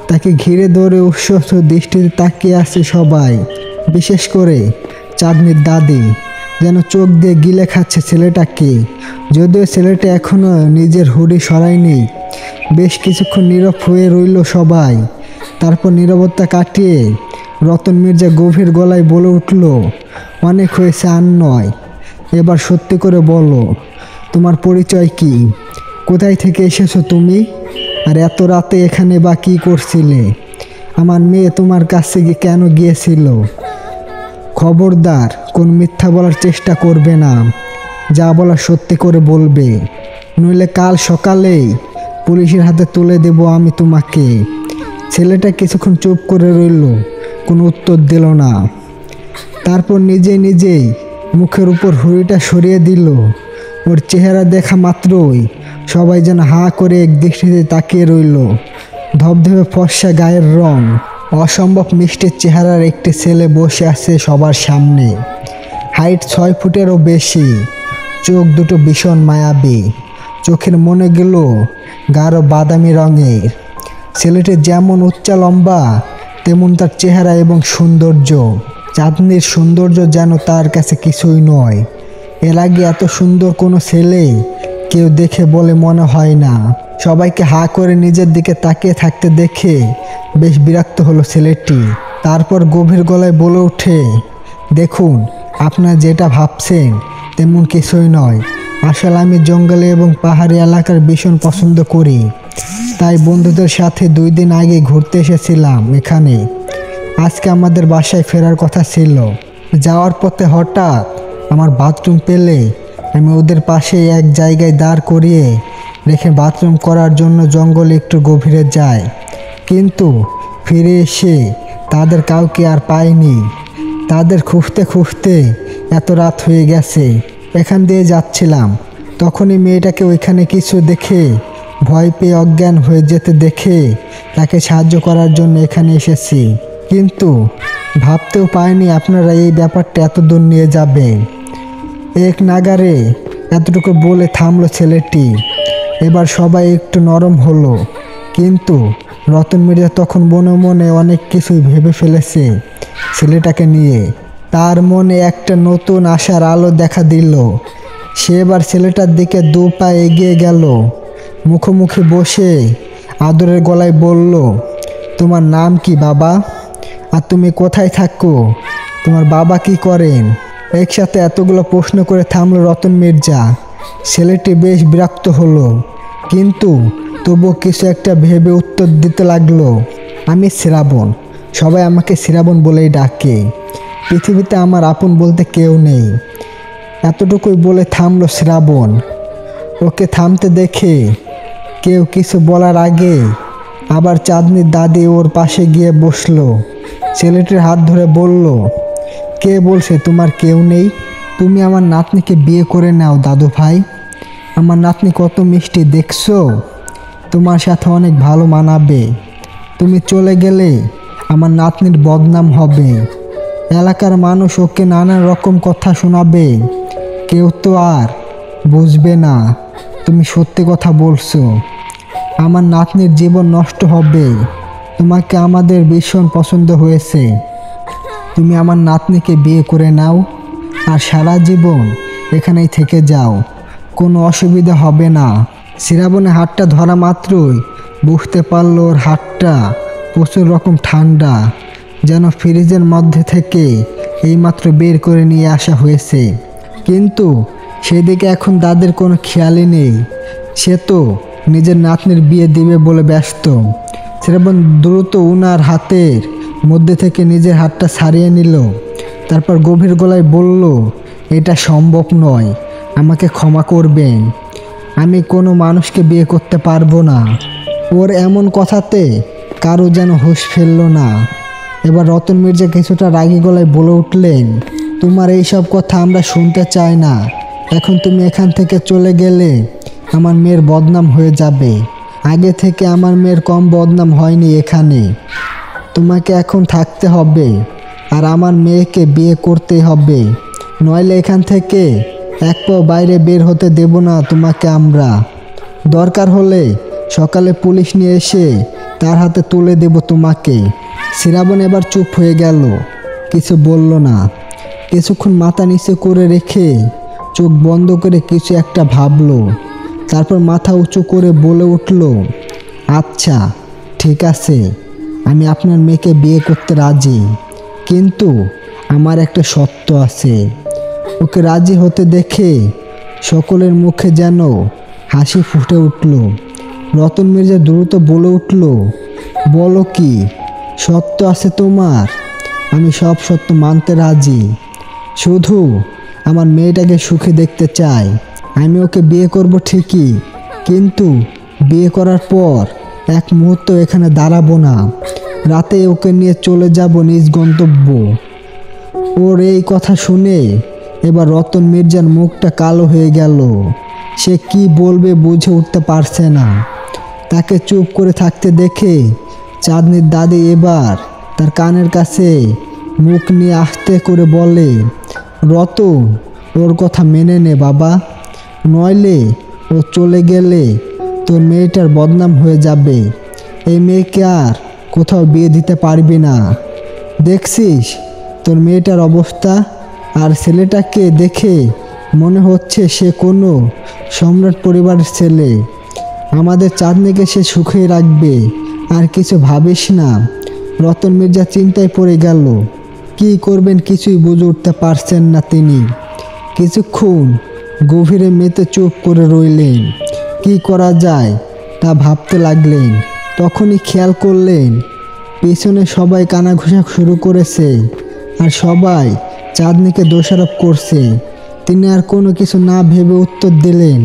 Speaker 1: তাকে ঘিরে ধরে উৎসস্থ দৃষ্টিতে তাকিয়ে আছে সবাই, বিশেষ করে চাঁদনির দাদি, যেন চোখ দিয়ে গিলে খাচ্ছে ছেলেটাকে। যদিও ছেলেটা এখনও নিজের হুডি সরায়নি। বেশ কিছুক্ষণ নীরব হয়ে রইল সবাই। তারপর নীরবতা কাটিয়ে রতন মির্জা গভীর গলায় বলে উঠল, অনেক হয়েছে, আর নয়। এবার সত্যি করে বলো, তোমার পরিচয় কি? কোথায় থেকে এসেছো তুমি? আর এত রাতে এখানে বা কী করছিলে? আমার মেয়ে তোমার কাছে কেন গিয়েছিল? খবরদার কোন মিথ্যা বলার চেষ্টা করবে না, যা বলার সত্যি করে বলবে, নইলে কাল সকালেই পুলিশের হাতে তুলে দেব আমি তোমাকে। ছেলেটা কিছুক্ষণ চুপ করে রইল, কোনো উত্তর দিল না। তারপর নিজেই মুখের উপর হুড়িটা সরিয়ে দিল। ওর চেহারা দেখা মাত্রই সবাই যেন হাঁ করে এক দৃষ্টিতে তাকিয়ে রইল। ধবধবে ফর্সা গায়ের রং, অসম্ভব মিষ্টি চেহারার একটি ছেলে বসে আছে সবার সামনে। হাইট 6 ফুটেরও বেশি, চোখ দুটো ভীষণ মায়াবী, চোখের মনে গেল গাঢ় বাদামি রঙের। ছেলেটি যেমন উচ্চা লম্বা, তেমন তার চেহারা এবং সৌন্দর্য। চাঁদনির সৌন্দর্য যেন তার কাছে কিছুই নয়। এর আগে এত সুন্দর কোনো ছেলে কেউ দেখে বলে মনে হয় না। সবাইকে হাঁ করে নিজের দিকে তাকিয়ে থাকতে দেখে বেশ বিরক্ত হলো ছেলেটি। তারপর গভীর গলায় বলে ওঠে, দেখুন, আপনারা যেটা ভাবছেন তেমন কিছুই নয়। আসলে আমি জঙ্গলে এবং পাহাড়ি এলাকার ভীষণ পছন্দ করি, তাই বন্ধুদের সাথে 2 দিন আগে ঘুরতে এসেছিলাম এখানে। আজকে আমাদের বাসায় ফেরার কথা ছিল। যাওয়ার পথে হঠাৎ আমার বাথরুম পেলে আমি ওদের পাশে এক জায়গায় দাঁড় করিয়ে রেখে বাথরুম করার জন্য জঙ্গলে একটু গভীরে যাই, কিন্তু ফিরে এসে তাদের কাউকে আর পাইনি। তাদের খুঁজতে খুঁজতে এত রাত হয়ে গেছে। এখান দিয়ে যাচ্ছিলাম, তখনই মেয়েটাকে ওইখানে কিছু দেখে ভয় পেয়ে অজ্ঞান হয়ে যেতে দেখে তাকে সাহায্য করার জন্য এখানে এসেছি। কিন্তু ভাবতেও পাইনি আপনারা এই ব্যাপারটা এত দূর নিয়ে যাবেন। এক নাগারে এতটুকু বলে থামলো ছেলেটি। এবার সবাই একটু নরম হলো, কিন্তু রতন মির্জা তখন মনে মনে অনেক কিছুই ভেবে ফেলেছে ছেলেটাকে নিয়ে। তার মনে একটা নতুন আশার আলো দেখা দিল। সে এবার ছেলেটার দিকে 2 পা এগিয়ে গেল, মুখোমুখি বসে আদরের গলায় বলল, তোমার নাম কি বাবা? আর তুমি কোথায় থাকো? তোমার বাবা কি করেন? একসাথে এতগুলো প্রশ্ন করে থামলো রতন মির্জা। ছেলেটি বেশ বিরক্ত হলো, কিন্তু তবু কিছু একটা ভেবে উত্তর দিতে লাগলো, আমি শ্রাবণ, সবাই আমাকে শ্রাবণ বলেই ডাকে। পৃথিবীতে আমার আপন বলতে কেউ নেই। এতটুকুই বলে থামলো শ্রাবণ। ওকে থামতে দেখে কেউ কিছু বলার আগে আবার চাঁদনির দাদি ওর পাশে গিয়ে বসলো। ছেলেটির হাত ধরে বলল, কে বলছে তোমার কেউ নেই? তুমি আমার নাতনিকে বিয়ে করে নাও দাদু ভাই। আমার নাতনি কত মিষ্টি দেখছো, তোমার সাথে অনেক ভালো মানাবে। তুমি চলে গেলে আমার নাতনির বদনাম হবে, এলাকার মানুষ ওকে নানা রকম কথা শোনাবে, কেউ তো আর বুঝবে না তুমি সত্যি কথা বলছো। আমার নাতনির জীবন নষ্ট হবে। তোমাকে আমাদের ভীষণ পছন্দ হয়েছে। তুমি আমার নাতনিকে বিয়ে করে নাও আর সারা জীবন এখানেই থেকে যাও, কোনো অসুবিধা হবে না। শ্রাবণে হাতটা ধরা মাত্রই বুঝতে পারল ওর হাতটা প্রচুর রকম ঠান্ডা, যেন ফ্রিজের মধ্যে থেকে এইমাত্র বের করে নিয়ে আসা হয়েছে। কিন্তু সেদিকে এখন তাদের কোনো খেয়ালই নেই। সে তো নিজের নাতনির বিয়ে দিবে বলে ব্যস্ত। শ্রাবণ দ্রুত উনার হাতের মধ্যে থেকে নিজের হাতটা ছাড়িয়ে নিল। তারপর গভীর গলায় বলল, এটা সম্ভব নয়, আমাকে ক্ষমা করবেন। আমি কোনো মানুষকে বিয়ে করতে পারবো না। ওর এমন কথাতে কারো যেন হুঁশ ফেলল না। এবার রতন মির্জা কিছুটা রাগী গলায় বলে উঠলেন, তোমার এই সব কথা আমরা শুনতে চাই না। এখন তুমি এখান থেকে চলে গেলে আমার মেয়ের বদনাম হয়ে যাবে। আগে থেকে আমার মেয়ের কম বদনাম হয়নি এখানে। তোমাকে এখন থাকতে হবে আর আমার মেয়েকে বিয়ে করতে হবে, নইলে এখান থেকে এক পাও বাইরে বের হতে দেব না তোমাকে আমরা। দরকার হলে সকালে পুলিশ নিয়ে এসে তার হাতে তুলে দেব তোমাকে। শ্রাবণ এবার চুপ হয়ে গেল, কিছু বলল না। কিছুক্ষণ মাথা নিচু করে রেখে চোখ বন্ধ করে কিছু একটা ভাবলো। তারপর মাথা উঁচু করে বলে উঠল, আচ্ছা ঠিক আছে, আমি আপনার মেয়েকে বিয়ে করতে রাজি, কিন্তু আমার একটা শর্ত আছে। ওকে রাজি হতে দেখে সকলের মুখে যেন হাসি ফুটে উঠল। রতন মির্জা দ্রুত বলে উঠল, বলো কি সত্য আছে তোমার? আমি সব সত্য মানতে রাজি, শুধু আমার মেয়েটাকে সুখে দেখতে চাই। আমি ওকে বিয়ে করব ঠিকই, কিন্তু বিয়ে করার পর এক মুহূর্ত এখানে দাঁড়াবো না। রাতে ওকে নিয়ে চলে যাব নিজ গন্তব্য। ওর এই কথা শুনে এবার রতন মির্জার মুখটা কালো হয়ে গেল। সে কি বলবে বুঝে উঠতে পারছে না। তাকে চুপ করে থাকতে দেখে চাঁদনির দাদি এবার তার কানের কাছে মুখ নিয়ে আস্তে করে বলে, রতন, ওর কথা মেনে নে বাবা, নইলে ও চলে গেলে তোর মেয়েটার বদনাম হয়ে যাবে। এই মেয়েকে আর কোথাও বিয়ে দিতে পারবি না। দেখছিস তোর মেয়েটার অবস্থা, আর ছেলেটাকে দেখে মনে হচ্ছে সে কোনো সম্রাট পরিবারের ছেলে। আমাদের চাঁদনিকে সে সুখে রাখবে, আর কিছু ভাবিস না। রতন মির্জা চিন্তায় পড়ে গেল। কি করবেন কিছুই বুঝে উঠতে পারছেন না তিনি। কিছুক্ষণ গভীরে মেতে চুপ করে রইলেন। কি করা যায় তা ভাবতে লাগলেন। তখনই খেয়াল করলেন পেছনে সবাই কানাঘুষা শুরু করেছে, আর সবাই চাঁদনিকে দোষারোপ করছে। তিনি আর কোনো কিছু না ভেবে উত্তর দিলেন,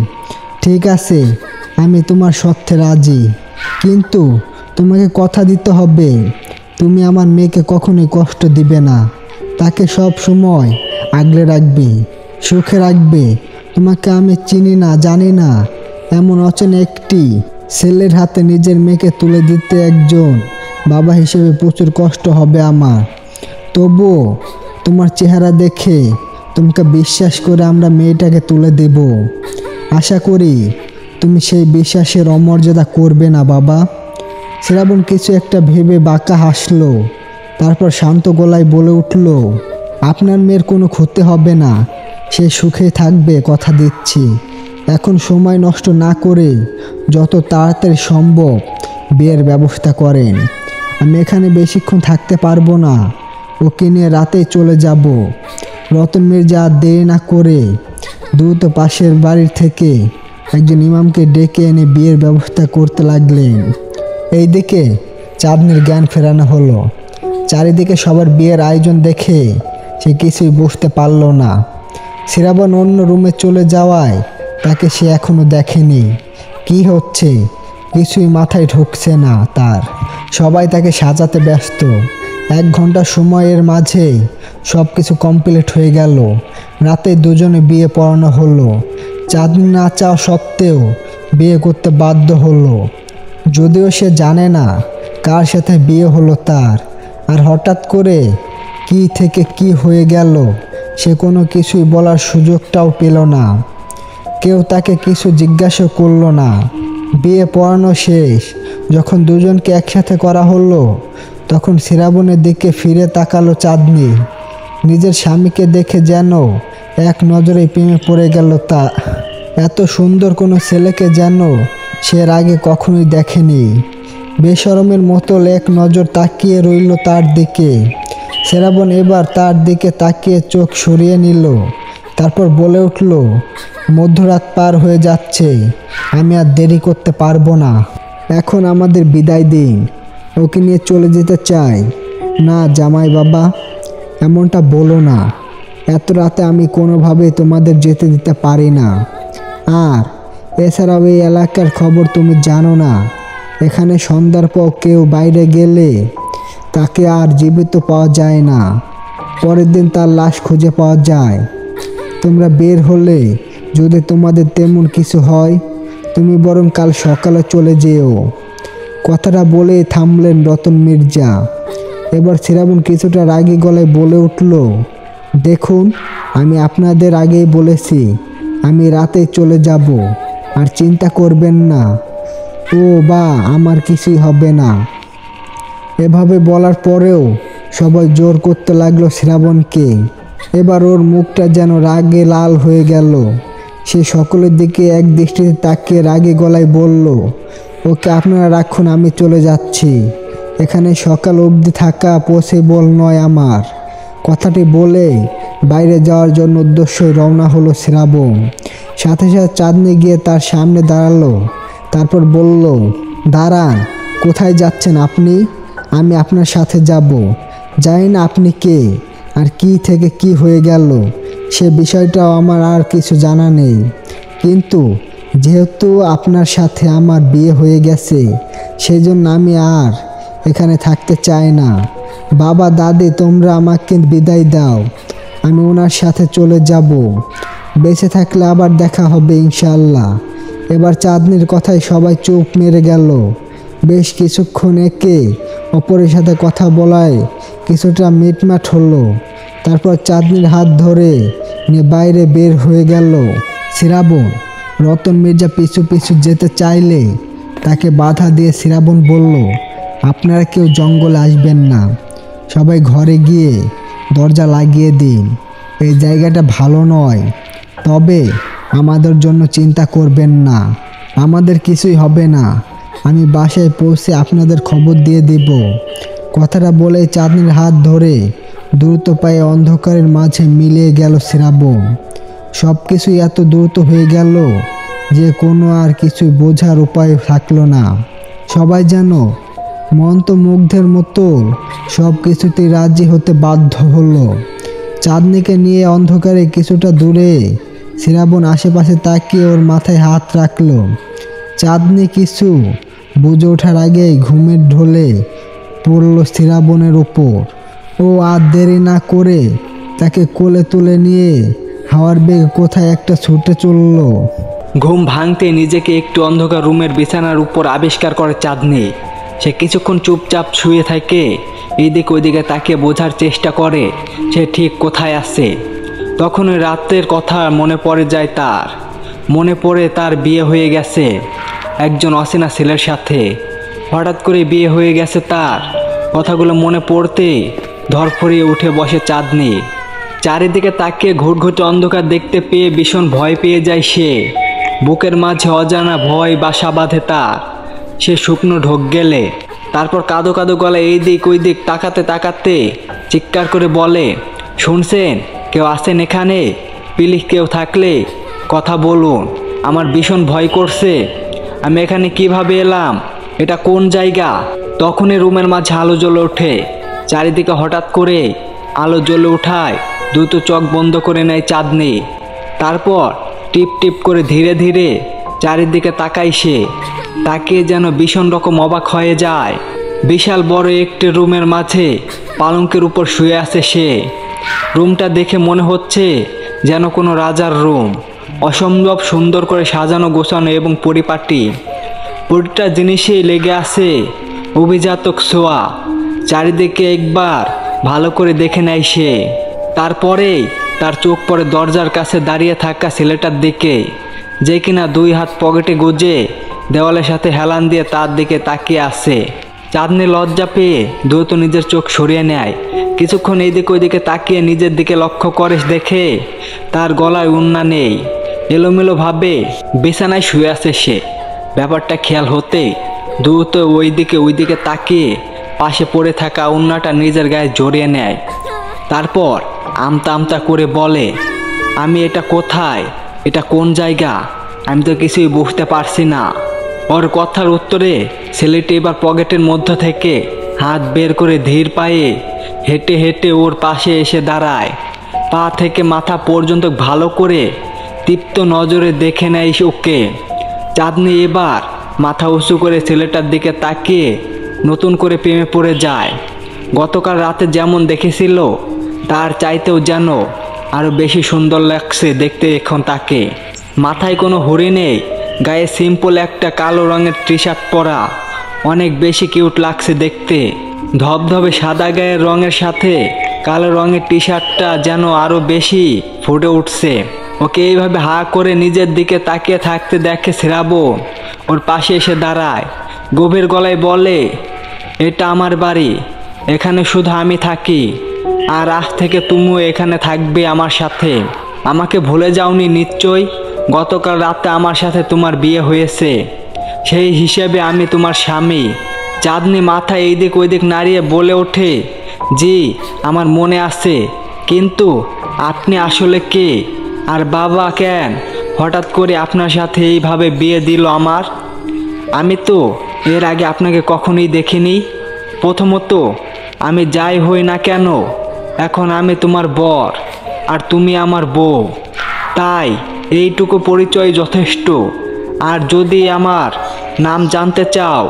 Speaker 1: ঠিক আছে, আমি তোমার শর্তে রাজি, কিন্তু তোমাকে কথা দিতে হবে তুমি আমার মেয়েকে কখনোই কষ্ট দিবে না। তাকে সব সময় আগলে রাখবে, সুখে রাখবে। তোমাকে আমি চিনি না, জানি না, এমন অচেনা একটি ছেলের হাতে নিজের মেয়েকে তুলে দিতে একজন বাবা হিসেবে প্রচুর কষ্ট হবে আমার। তবুও তোমার চেহারা দেখে তোমাকে বিশ্বাস করে আমরা মেয়েটাকে তুলে দেব। আশা করি তুমি সেই বিশ্বাসের অমর্যাদা করবে না বাবা। শ্রাবণ কিছু একটা ভেবে বাঁকা হাসলো। তারপর শান্ত গলায় বলে উঠল, আপনার মেয়ের কোনো ক্ষতি হবে না, সে সুখে থাকবে, কথা দিচ্ছি। এখন সময় নষ্ট না করে যত তাড়াতাড়ি সম্ভব বিয়ের ব্যবস্থা করেন। আমি এখানে বেশিক্ষণ থাকতে পারবো না, ওকে নিয়ে রাতেই চলে যাব। রতন মির্জা আর দেরি না করে দ্রুত পাশের বাড়ির থেকে একজন ইমামকে ডেকে এনে বিয়ের ব্যবস্থা করতে লাগলেন। এইদিকে চাঁদনির জ্ঞান ফেরানো হলো। চারিদিকে সবার বিয়ের আয়োজন দেখে সে কিছুই বুঝতে পারল না। শ্রাবণ অন্য রুমে চলে যাওয়ায় তাকে সে এখনো দেখেনি। কি হচ্ছে কিছুই মাথায় ঢুকছে না তার। সবাই তাকে সাজাতে ব্যস্ত। 1 ঘন্টা সময়ের মাঝে সব কিছু কমপ্লিট হয়ে গেল। রাতে দুজনে বিয়ে পড়ানো হলো। চাঁদনি না চাওয়া সত্ত্বেও বিয়ে করতে বাধ্য হলো, যদিও সে জানে না কার সাথে বিয়ে হলো তার। আর হঠাৎ করে কি থেকে কি হয়ে গেল সে কোনো কিছুই বলার সুযোগটাও পেল না। কেউ তাকে কিছু জিজ্ঞাসা করল না। বিয়ে পড়ানো শেষ। যখন দুজনকে একসাথে করা হলো, তখন শ্রাবণের দিকে ফিরে তাকালো চাঁদনি। নিজের স্বামীকে দেখে যেন এক নজরে প্রেমে পড়ে গেল তা। এত সুন্দর কোনো ছেলেকে যেন সে এর আগে কখনোই দেখেনি। বেশরমের মতো এক নজর তাকিয়ে রইল তার দিকে। শ্রাবণ এবার তার দিকে তাকিয়ে চোখ সরিয়ে নিল। তারপর বলে উঠল, মধ্যরাত পার হয়ে যাচ্ছে, আমি আর দেরি করতে পারবো না। এখন আমাদের বিদায় দিন, ওকে নিয়ে চলে যেতে চাই। না জামাই বাবা, এমনটা বলো না। এত রাতে আমি কোনোভাবেই তোমাদের যেতে দিতে পারি না। আর এছাড়াও এই এলাকার খবর তুমি জানো না। এখানে সন্ধ্যার পর কেউ বাইরে গেলে তাকে আর জীবিত পাওয়া যায় না। পরের দিন তার লাশ খুঁজে পাওয়া যায়। তোমরা বের হলে যদি তোমাদের তেমন কিছু হয়, তুমি বরং কাল সকালে চলে যেও। কথাটা বলে থামলেন রতন মির্জা। এবার শ্রাবণ কিছুটা রাগী গলায় বলে উঠল, দেখুন, আমি আপনাদের আগেই বলেছি আমি রাতে চলে যাব, আর চিন্তা করবেন না। ও বা আমার কিছুই হবে না। এভাবে বলার পরেও সবাই জোর করতে লাগলো শ্রাবণকে। এবার ওর মুখটা যেন রাগে লাল হয়ে গেল। সে সকলের দিকে এক দৃষ্টিতে তাকিয়ে রাগে গলায় বলল, ওকে আপনারা রাখুন, আমি চলে যাচ্ছি। এখানে সকাল অবধি থাকা পসিবল নয় আমার। কথাটি বলে বাইরে যাওয়ার জন্য উদ্দেশ্যই রওনা হলো শ্রাবণ। সাথে সাথে চাঁদনি গিয়ে তার সামনে দাঁড়ালো। তারপর বলল, দাঁড়ান, কোথায় যাচ্ছেন আপনি? আমি আপনার সাথে যাব। জানি না আপনি কে আর কি থেকে কি হয়ে গেল, সে বিষয়টাও আমার আর কিছু জানা নেই। কিন্তু যেহেতু আপনার সাথে আমার বিয়ে হয়ে গেছে, সেই জন্য আমি আর এখানে থাকতে চাই না। বাবা, দাদি, তোমরা আমাকে বিদায় দাও, আমি ওনার সাথে চলে যাব। বেঁচে থাকলে আবার দেখা হবে ইনশাআল্লাহ। এবার চাঁদনির কথায় সবাই চুপ মেরে গেল। বেশ কিছুক্ষণ একে অপরের সাথে কথা বলায় কিছুটা মিটমাট হলো। তারপর চাঁদনির হাত ধরে নিয়ে বাইরে বের হয়ে গেল শ্রাবণ। রতন মির্জা পিছু পিছু যেতে চাইলে তাকে বাধা দিয়ে শ্রাবণ বলল, আপনারা কেউ জঙ্গলে আসবেন না, সবাই ঘরে গিয়ে দরজা লাগিয়ে দিন। এই জায়গাটা ভালো নয়। তবে আমাদের জন্য চিন্তা করবেন না, আমাদের কিছুই হবে না। আমি বাসায় পৌঁছে আপনাদের খবর দিয়ে দেব। কথাটা বলে চাঁদনির হাত ধরে দ্রুত পায়ে অন্ধকারের মাঝে মিলিয়ে গেল শ্রাবণ। সব কিছুই এত দ্রুত হয়ে গেল যে কোনো আর কিছু বোঝার উপায় থাকলো না। সবাই যেন মন্ত্রমুগ্ধের মতো সব কিছুতেই রাজি হতে বাধ্য হলো। চাঁদনিকে নিয়ে অন্ধকারে কিছুটা দূরে শ্রাবণ আশেপাশে তাকিয়ে ওর মাথায় হাত রাখল। চাঁদনি কিছু বুঝে ওঠার আগেই ঘুমের ঢলে পড়ল শ্রাবণের ওপর। ও আর দেরি না করে তাকে কোলে তুলে নিয়ে হাওয়ার বেগে কোথায় একটা ছুটে চলল।
Speaker 2: ঘুম ভাঙতে নিজেকে একটু অন্ধকার রুমের বিছানার উপর আবিষ্কার করে চাঁদনি। সে কিছুক্ষণ চুপচাপ শুয়ে থাকে, এইদিক ওইদিকে তাকিয়ে বোঝার চেষ্টা করে সে ঠিক কোথায় আছে। তখন ওই রাতের কথা মনে পড়ে যায় তার। মনে পড়ে তার বিয়ে হয়ে গেছে একজন অচেনা ছেলের সাথে। হঠাৎ করে বিয়ে হয়ে গেছে তার। কথাগুলো মনে পড়তে ধরফরিয়ে উঠে বসে চাঁদনি। চারিদিকে তাকিয়ে ঘুটঘুটে অন্ধকার দেখতে পেয়ে ভীষণ ভয় পেয়ে যায় সে। বুকের মাঝে অজানা ভয় বাসা বাঁধে তার। সে শুকনো ঢোক গেলে তারপর কাঁদো কাঁদো গলায় এই দিক ওই দিক তাকাতে তাকাতে চিৎকার করে বলে, শুনছেন? কেউ আছেন এখানে? প্লিজ কেউ থাকলে কথা বলুন, আমার ভীষণ ভয় করছে। আমি এখানে কিভাবে এলাম? এটা কোন জায়গা? তখনই রুমের মাঝে আলো জ্বলে ওঠে। চারিদিকে হঠাৎ করে আলো জ্বলে ওঠায় দ্রুত চোখ বন্ধ করে নেয় চাঁদনি। তারপর টিপ টিপ করে ধীরে ধীরে চারিদিকে তাকায় সে। তাকিয়ে যেন ভীষণ রকম অবাক হয়ে যায়। বিশাল বড় একটি রুমের মাঝে পালঙ্কের উপর শুয়ে আছে সে। রুমটা দেখে মনে হচ্ছে যেন কোনো রাজার রুম। অসম্ভব সুন্দর করে সাজানো গোছানো এবং পরিপাটি। প্রতিটা জিনিসেই লেগে আছে অভিজাতক ছোঁয়া। চারিদিকে একবার ভালো করে দেখে নেয় সে। তারপরেই তার চোখ পড়ে দরজার কাছে দাঁড়িয়ে থাকা ছেলেটার দিকে, যে কিনা দুই হাত পকেটে গুজে দেওয়ালের সাথে হেলান দিয়ে তার দিকে তাকিয়ে আছে। চাঁদনি লজ্জা পেয়ে দ্রুত নিজের চোখ সরিয়ে নেয়। কিছুক্ষণ এইদিকে ওইদিকে তাকিয়ে নিজের দিকে লক্ষ্য করে দেখে তার গলায় ওড়না নেই, এলোমেলোভাবে বিছানায় শুয়ে আছে সে। ব্যাপারটা খেয়াল হতে দ্রুত ওইদিকে তাকিয়ে পাশে পড়ে থাকা ওড়নাটা নিজের গায়ে জড়িয়ে নেয়। তারপর আমতা আমতা করে বলে, আমি এটা কোথায়, এটা কোন জায়গা, আমি তো কিছুই বুঝতে পারছি না। ওর কথার উত্তরে ছেলেটি এবার পকেটের মধ্য থেকে হাত বের করে ধীর পায়ে হেঁটে হেঁটে ওর পাশে এসে দাঁড়ায়। পা থেকে মাথা পর্যন্ত ভালো করে তৃপ্ত নজরে দেখে নেয় ওকে। চাঁদনি এবার মাথা উঁচু করে ছেলেটার দিকে তাকিয়ে নতুন করে প্রেমে পড়ে যায়। গতকাল রাতে যেমন দেখেছিল তার চাইতেও যেন আরও বেশি সুন্দর লাগছে দেখতে এখন তাকে। মাথায় কোনো হুড়ি নেই, গায়ে সিম্পল একটা কালো রঙের টি শার্ট পরা, অনেক বেশি কিউট লাগছে দেখতে। ধবধবে সাদা গায়ের রঙের সাথে কালো রঙের টি শার্টটা যেন আরও বেশি ফুটে উঠছে। ওকে এইভাবে হা করে নিজের দিকে তাকিয়ে থাকতে দেখে শ্রাবণ ওর পাশে এসে দাঁড়ায়। গভীর গলায় বলে, এটা আমার বাড়ি, এখানে শুধু আমি থাকি, আর আজ থেকে তুমিও এখানে থাকবে আমার সাথে। আমাকে ভুলে যাওনি নিশ্চয়? গতকাল রাতে আমার সাথে তোমার বিয়ে হয়েছে, সেই হিসেবে আমি তোমার স্বামী। চাঁদনি মাথা এইদিক ওইদিক নাড়িয়ে বলে ওঠে, জি আমার মনে আছে, কিন্তু আপনি আসলে কে, আর বাবা কেন হঠাৎ করে আপনার সাথে এইভাবে বিয়ে দিল আমার? আমি তো এর আগে আপনাকে কখনোই দেখিনি। প্রথমত আমি যাই হই না কেন এখন আমি তোমার বর আর তুমি আমার বউ, তাই এইটুকু পরিচয় যথেষ্ট। আর যদি আমার নাম জানতে চাও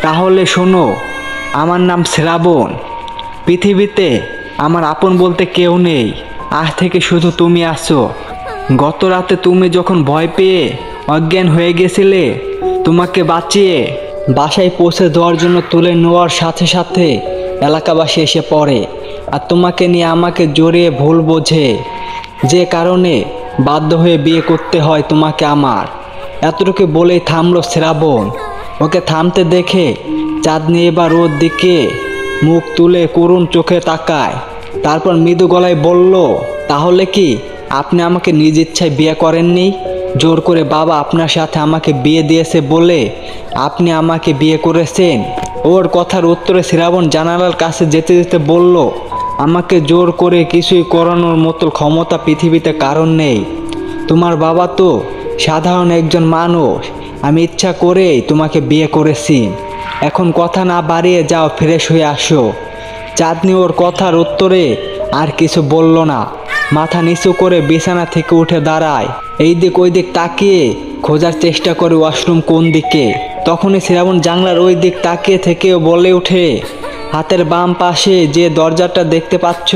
Speaker 2: তাহলে শোনো, আমার নাম শ্রাবণ। পৃথিবীতে আমার আপন বলতে কেউ নেই, আজ থেকে শুধু তুমি আছো। গত রাতে তুমি যখন ভয় পেয়ে অজ্ঞান হয়ে গেছিলে, তোমাকে বাঁচিয়ে বাসায় পৌঁছে দেওয়ার জন্য তুলে নেওয়ার সাথে সাথে এলাকাবাসী এসে পড়ে আর তোমাকে নিয়ে আমাকে জড়িয়ে ভুল বোঝে, যে কারণে বাধ্য হয়ে বিয়ে করতে হয় তোমাকে আমার। এতটুকু বলেই থামলো শ্রাবণ। ওকে থামতে দেখে চাঁদনি এবার ওর দিকে মুখ তুলে করুণ চোখে তাকায়। তারপর মৃদু গলায় বলল, তাহলে কি আপনি আমাকে নিজ ইচ্ছায় বিয়ে করেননি? জোর করে বাবা আপনার সাথে আমাকে বিয়ে দিয়েছে বলে আপনি আমাকে বিয়ে করেছেন? ওর কথার উত্তরে শ্রাবণ জানালার কাছে যেতে যেতে বলল, আমাকে জোর করে কিছুই করানোর মতো ক্ষমতা পৃথিবীতে কারণ নেই। তোমার বাবা তো সাধারণ একজন মানুষ, আমি ইচ্ছা করেই তোমাকে বিয়ে করেছি। এখন কথা না বাড়িয়ে যাও, ফ্রেশ হয়ে আসো। চাঁদনি ওর কথার উত্তরে আর কিছু বলল না, মাথা নিচু করে বিছানা থেকে উঠে দাঁড়ায়। এই দিক ওই দিক তাকিয়ে খোঁজার চেষ্টা করে ওয়াশরুম কোন দিকে। তখনই শ্রাবণ জানলার ওই দিক তাকিয়ে থেকেও বলে ওঠে, হাতের বাম পাশে যে দরজাটা দেখতে পাচ্ছ,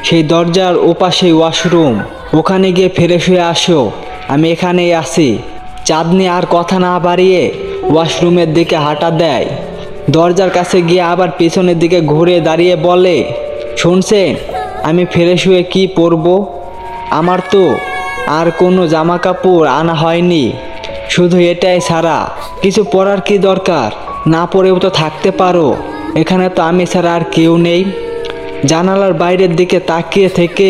Speaker 2: সেই দরজার ওপাশেই ওয়াশরুম, ওখানে গিয়ে ফ্রেশ হয়ে আসো, আমি এখানেই আছি। চাঁদনি আর কথা না বাড়িয়ে ওয়াশরুমের দিকে হাঁটা দেয়। দরজার কাছে গিয়ে আবার পিছনের দিকে ঘুরে দাঁড়িয়ে বলে, শুনছেন আমি ফ্রেশ হয়ে কি পরব? আমার তো আর কোনো জামা কাপড় আনা হয়নি, শুধু এটাই ছাড়া কিছু পরার কি দরকার? না পরেও তো থাকতে পারো, এখানে তো আমি ছাড়া আর কেউ নেই। জানালার বাইরের দিকে তাকিয়ে থেকে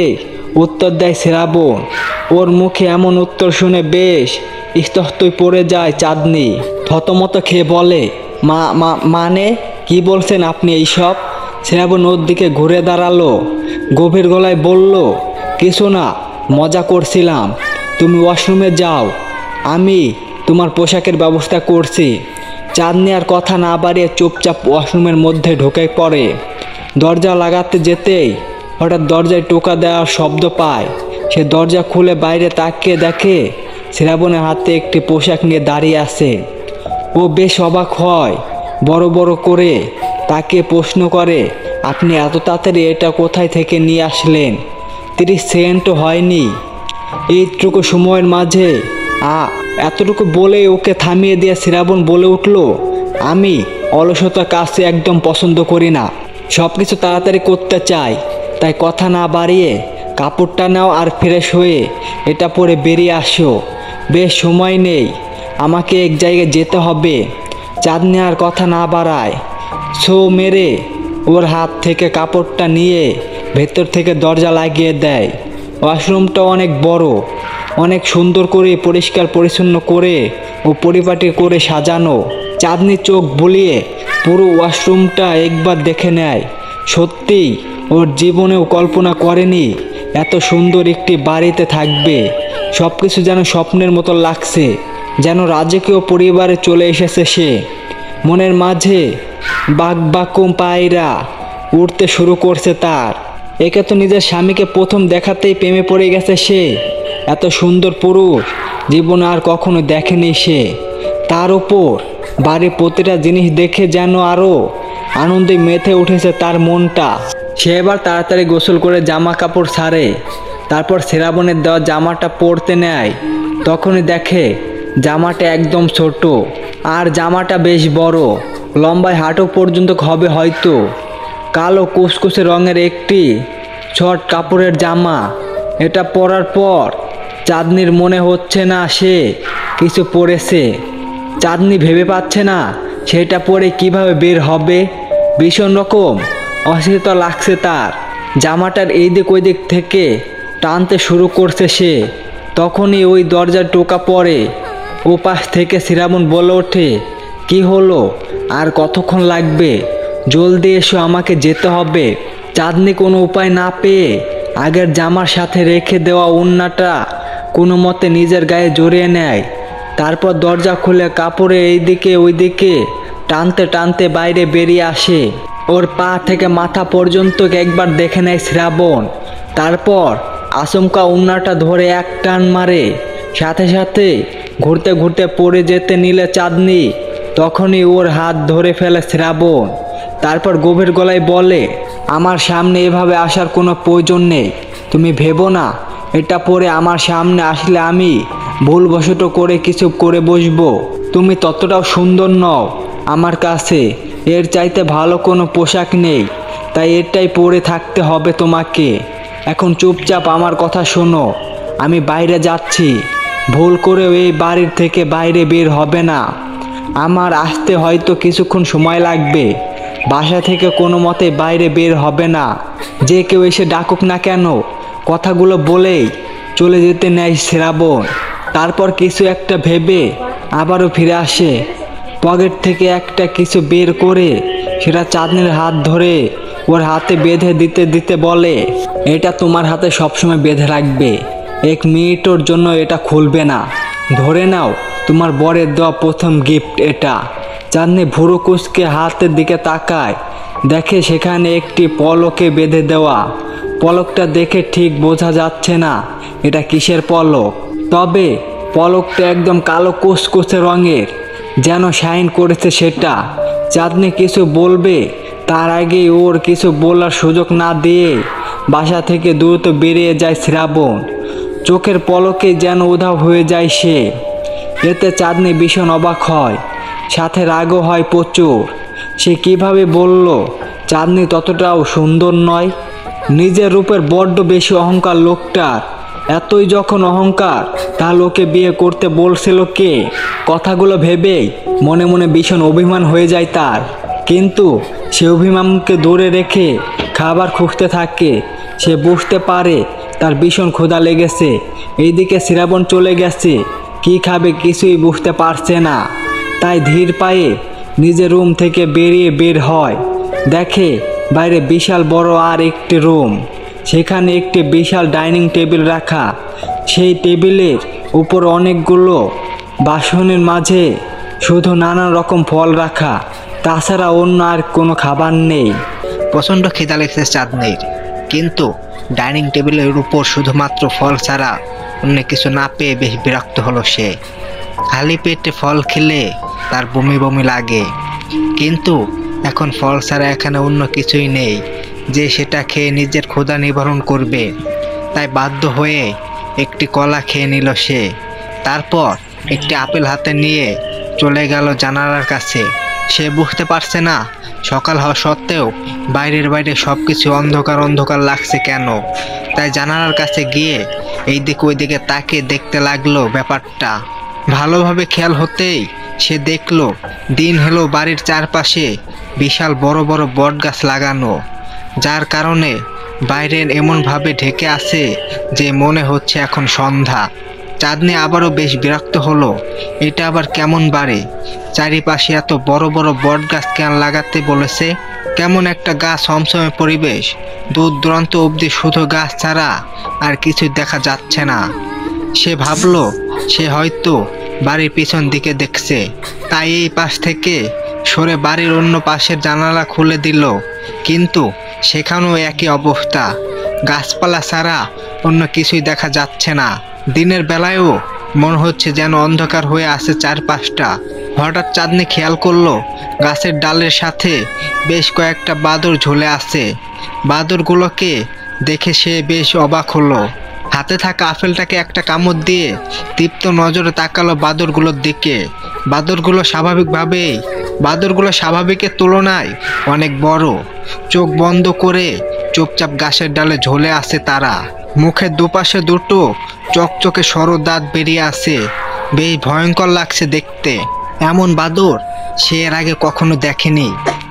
Speaker 2: উত্তর দেয় শ্রাবণ। ওর মুখে এমন উত্তর শুনে বেশ স্তব্ধই পড়ে যায় চাঁদনি। থতমত খেয়ে বলে, মানে কি বলছেন আপনি এইসব? শ্রাবণ ওর দিকে ঘুরে দাঁড়ালো, গভীর গলায় বলল, কিছু না, মজা করছিলাম। তুমি ওয়াশরুমে যাও, আমি তোমার পোশাকের ব্যবস্থা করছি। চাঁদনি আর কথা না বাড়িয়ে চুপচাপ ওয়াশরুমের মধ্যে ঢুকে পড়ে। দরজা লাগাতে যেতেই হঠাৎ দরজায় টোকা দেওয়ার শব্দ পায়। সে দরজা খুলে বাইরে তাকিয়ে দেখে শ্রাবণের হাতে একটি পোশাক নিয়ে দাঁড়িয়ে আছে। ও বেশ অবাক হয়, বড় বড় করে তাকে প্রশ্ন করে, আপনি এত তাড়াতাড়ি এটা কোথায় থেকে নিয়ে আসলেন? 30 সেকেন্ডও হয়নি। এইটুকু সময়ের মাঝে এতটুকু বলে ওকে থামিয়ে দিয়ে শ্রাবণ বলে উঠল, আমি অলসতা কাজে একদম পছন্দ করি না, সব কিছু তাড়াতাড়ি করতে চাই। তাই কথা না বাড়িয়ে কাপড়টা নাও আর ফ্রেশ হয়ে এটা পরে বেরিয়ে আসো, বেশ সময় নেই। আমাকে এক জায়গায় যেতে হবে। চাঁদনি আর কথা না বাড়ায় ছো মেরে ওর হাত থেকে কাপড়টা নিয়ে ভেতর থেকে দরজা লাগিয়ে দেয়। ওয়াশরুমটা অনেক বড়, অনেক সুন্দর করে পরিষ্কার পরিচ্ছন্ন করে ও পরিপাটি করে সাজানো। চাঁদনি চোখ বুলিয়ে পুরো ওয়াশরুমটা একবার দেখে নেয়। সত্যিই ওর জীবনেও কল্পনা করেনি এত সুন্দর একটি বাড়িতে থাকবে। সব কিছু যেন স্বপ্নের মতো লাগছে, যেন রাজকীয় পরিবারে চলে এসেছে সে। মনের মাঝে বাকবাকুম পায়রা উঠতে শুরু করছে তার। একে তো নিজের স্বামীকে প্রথম দেখাতেই প্রেমে পড়ে গেছে সে। এত সুন্দর পুরুষ জীবনে আর কখনো দেখেনি সে। তার উপর বাড়ির প্রতিটা জিনিস দেখে যেন আরও আনন্দে মেতে উঠেছে তার মনটা। সে এবার তাড়াতাড়ি গোসল করে জামা কাপড় ছাড়ে, তারপর শ্রাবণের দেওয়া জামাটা পরতে নেয়। তখনই দেখে জামাটা একদম ছোট, আর জামাটা বেশ বড়, লম্বায় হাঁটু পর্যন্ত হবে হয়তো। কালো কুচকুচে রঙের একটি শর্ট কাপড়ের জামা। এটা পরার পর চাঁদনির মনে হচ্ছে না সে কিছু পরেছে। চাঁদনি ভেবে পাচ্ছে না সেটা পরে কিভাবে বের হবে। ভীষণ রকম অস্থিরতা লাগছে তার। জামাটার এই দিক ওই দিক থেকে টানতে শুরু করছে সে। তখনই ওই দরজার টোকা পড়ে। ও পাশ থেকে শ্রাবণ বলে ওঠে, কি হলো? আর কতক্ষণ লাগবে? জলদি এসো, আমাকে যেতে হবে। চাঁদনি কোনো উপায় না পেয়ে আগের জামার সাথে রেখে দেওয়া ওড়নাটা কোনো মতে নিজের গায়ে জড়িয়ে নেয়। তারপর দরজা খুলে কাপড়ে এইদিকে ওইদিকে টানতে টানতে বাইরে বেরিয়ে আসে। ওর পা থেকে মাথা পর্যন্ত একবার দেখে নেয় শ্রাবণ। তারপর আচমকা ওড়নাটা ধরে এক টান মারে। সাথে সাথে ঘুরতে ঘুরতে পড়ে যেতে নিলে চাঁদনি, তখনই ওর হাত ধরে ফেলে শ্রাবণ। তারপর গভীর গলায় বলে, আমার সামনে এভাবে আসার কোনো প্রয়োজন নেই। তুমি ভেবো না এটা পরে আমার সামনে আসলে আমি ভুলবশত করে কিছু করে বসবো। তুমি ততটাও সুন্দর নও আমার কাছে। এর চাইতে ভালো কোনো পোশাক নেই, তাই এটাই পরে থাকতে হবে তোমাকে। এখন চুপচাপ আমার কথা শোনো। আমি বাইরে যাচ্ছি, ভুল করেও এই বাড়ির থেকে বাইরে বের হবে না। আমার আসতে হয়তো কিছুক্ষণ সময় লাগবে। বাসা থেকে কোনো মতে বাইরে বের হবে না। যে কেউ এসে ডাকুক না কেন, কথাগুলো বলেই চলে যেতে নেয় শ্রাবণ। তারপর কিছু একটা ভেবে আবারও ফিরে আসে। পকেট থেকে একটা কিছু বের করে সেটা চাঁদনির হাত ধরে ওর হাতে বেঁধে দিতে দিতে বলে, এটা তোমার হাতে সবসময় বেঁধে রাখবে। 1 মিনিটের জন্য এটা খুলবে না। ধরে নাও তোমার বরের দেওয়া প্রথম গিফট এটা। চাঁদনি ভুরু কুঁচকে হাতের দিকে তাকায়, দেখে সেখানে একটি পলকে বেঁধে দেওয়া। পলকটা দেখে ঠিক বোঝা যাচ্ছে না এটা কিসের পলক, তবে পলকটা একদম কালো কুচকুচে রঙের, যেন শাইন করেছে সেটা। চাঁদনি কিছু বলবে তার আগেই ওর কিছু বলার সুযোগ না দিয়ে বাসা থেকে দ্রুত বেরিয়ে যায় শ্রাবণ। চোখের পলকে যেন উধাও হয়ে যায় সে। এতে চাঁদনি ভীষণ অবাক হয়, সাথে রাগও হয় প্রচুর। সে কিভাবে বলল চাঁদনি ততটাও সুন্দর নয়? নিজের রূপের বড্ড বেশি অহংকার লোকটার। এতই যখন অহংকার, তাহলে ওকে বিয়ে করতে বলছিল কে? কথাগুলো ভেবেই মনে মনে ভীষণ অভিমান হয়ে যায় তার। কিন্তু সে অভিমানকে দূরে রেখে খাবার খুঁজতে থাকে। সে বুঝতে পারে তার ভীষণ ক্ষুধা লেগেছে। এইদিকে শ্রাবণ চলে গেছে, কি খাবে কিছুই বুঝতে পারছে না। তাই ধীর পায়ে নিজের রুম থেকে বের হয়। দেখে বাইরে বিশাল বড় আর একটি রুম। সেখানে একটি বিশাল ডাইনিং টেবিল রাখা। সেই টেবিলের উপর অনেকগুলো বাসনের মাঝে শুধু নানা রকম ফল রাখা, তাছাড়া অন্য আর কোনো খাবার নেই।
Speaker 3: প্রচণ্ড খিদা লেগেছে চাঁদনির, কিন্তু ডাইনিং টেবিলের উপর শুধুমাত্র ফল ছাড়া অন্য কিছু না পেয়ে বেশ বিরক্ত হলো সে। খালি পেটে ফল খেলে তার বমি বমি লাগে, কিন্তু এখন ফল ছাড়া এখানে অন্য কিছুই নেই যে সেটা খেয়ে নিজের ক্ষুধা নিবারণ করবে। তাই বাধ্য হয়ে একটি কলা খেয়ে নিল সে। তারপর একটি আপেল হাতে নিয়ে চলে গেল জানালার কাছে। সে বুঝতে পারছে না সকাল হওয়া সত্ত্বেও বাইরে সব কিছু অন্ধকার অন্ধকার লাগছে কেন। তাই জানালার কাছে গিয়ে এইদিকে ওইদিকে তাকিয়ে দেখতে লাগলো ব্যাপারটা। ভালোভাবে খেয়াল হতেই সে দেখলো দিন হলো বাড়ির চারপাশে বিশাল বড় বড় বট গাছ লাগানো, যার কারণে বাইরে এমনভাবে ঢেকে আছে যে মনে হচ্ছে এখন সন্ধ্যা। চাঁদনি আবারও বেশ বিরক্ত হলো, এটা আবার কেমন বাড়ি, চারিপাশে এত বড় বড় বট গাছ কেন লাগাতে বলেছে? কেমন একটা গা ছমছমে পরিবেশ, দূর দূরান্ত অবধি শুধু গাছ ছাড়া আর কিছু দেখা যাচ্ছে না। সে ভাবলো সে হয়তো বাড়ির পিছন দিকে দেখছে, তাই এই পাশ থেকে সরে বাড়ির অন্য পাশের জানালা খুলে দিল, কিন্তু সেখানেও একই অবস্থা, গাছপালা ছাড়া অন্য কিছুই দেখা যাচ্ছে না। দিনের বেলায়ও মনে হচ্ছে যেন অন্ধকার হয়ে আছে চারপাশটা। হঠাৎ চাঁদনি খেয়াল করলো গাছের ডালের সাথে বেশ কয়েকটা বাদুড় ঝুলে আছে। বাদুড়গুলোকে দেখে সে বেশ অবাক হলো। হাতে থাকা আপেলটাকে একটা কামড় দিয়ে তীব্র নজরে তাকালো বাদুড়গুলোর দিকে। বাদুড়গুলো স্বাভাবিকের তুলনায় অনেক বড়। চোখ বন্ধ করে চুপচাপ গাছের ডালে ঝুলে আছে তারা। মুখের দুপাশে দুটো চকচকে সরু দাঁত বেরিয়ে আছে, বেশ ভয়ঙ্কর লাগছে দেখতে। এমন বাদুড় সে এর আগে কখনো দেখেনি।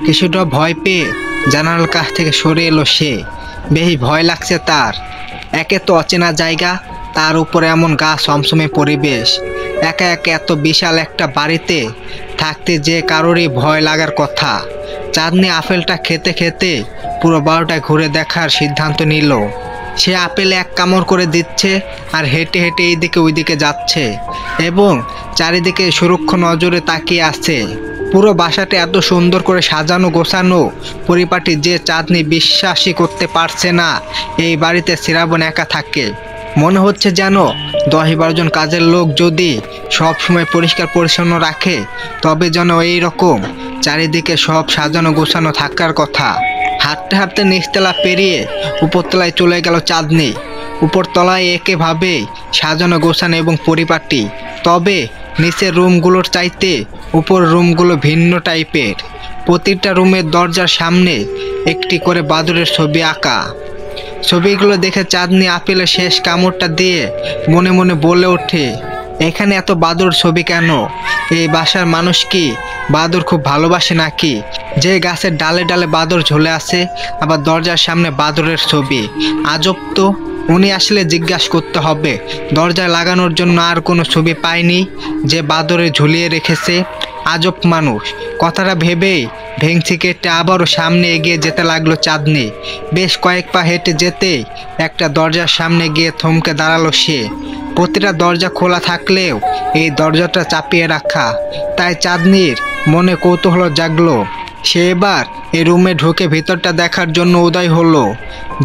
Speaker 3: কিছুটা ভয় পেয়ে জানালার কাছ থেকে সরে এলো সে। বেশ ভয় লাগছে তার, একে তো অচেনা জায়গা, তার উপরে এমন গা ছমছমে পরিবেশ। একা একা এত বিশাল একটা বাড়িতে থাকতে যে কারোরই ভয় লাগার কথা। চাঁদনি আপেলটা খেতে খেতে পুরো বাড়িটা ঘুরে দেখার সিদ্ধান্ত নিল। সে আপেলে এক কামড় করে দিচ্ছে আর হেঁটে হেঁটে এইদিকে ওইদিকে যাচ্ছে এবং চারিদিকে সুরক্ষা নজরে তাকিয়ে আছে। পুরো বাসাটা এত সুন্দর করে সাজানো গোছানো পরিপাটি যে চাঁদনি বিশ্বাসই করতে পারছে না এই বাড়িতে শ্রাবণ একা থাকে। মনে হচ্ছে যেন 10-12 জন কাজের লোক যদি সব সময় পরিষ্কার পরিচ্ছন্ন রাখে তবে যেন এই রকম চারিদিকে সব সাজানো গোছানো থাকার কথা। হাঁটতে হাঁটতে নিচতলা পেরিয়ে উপরতলায় চলে গেল চাঁদনি। উপরতলায় একেভাবে সাজানো গোছানো এবং পরিপাটি, তবে নিচের রুমগুলোর চাইতে উপর রুমগুলো ভিন্ন টাইপের। প্রতিটা রুমের দরজার সামনে একটি করে বাদুড়ের ছবি আঁকা। ছবিগুলো দেখে চাঁদনি আপেলের শেষ কামড়টা দিয়ে মনে মনে বলে ওঠে, এখানে এত বাদুড় ছবি কেন? এই বাসার মানুষ কি বাদুড় খুব ভালোবাসে নাকি, যে গাছের ডালে ডালে বাদুড় ঝুলে আছে আবার দরজার সামনে বাদুড়ের ছবি? আজব তো। উনি আসলে জিজ্ঞাসা করতে হবে দরজায় লাগানোর জন্য আর কোনো ছবি পায়নি যে বাদুড়ে ঝুলিয়ে রেখেছে। আজব মানুষ। কথাটা ভেবেই ভেংচি কেটে আবারও সামনে এগিয়ে যেতে লাগলো চাঁদনি। বেশ কয়েক পা হেঁটে যেতে একটা দরজার সামনে গিয়ে থমকে দাঁড়ালো সে। প্রতিটা দরজা খোলা থাকলেও এই দরজাটা চাপিয়ে রাখা, তাই চাঁদনির মনে কৌতূহল জাগলো। সে এবার এই রুমে ঢুকে ভিতরটা দেখার জন্য উদয় হলো।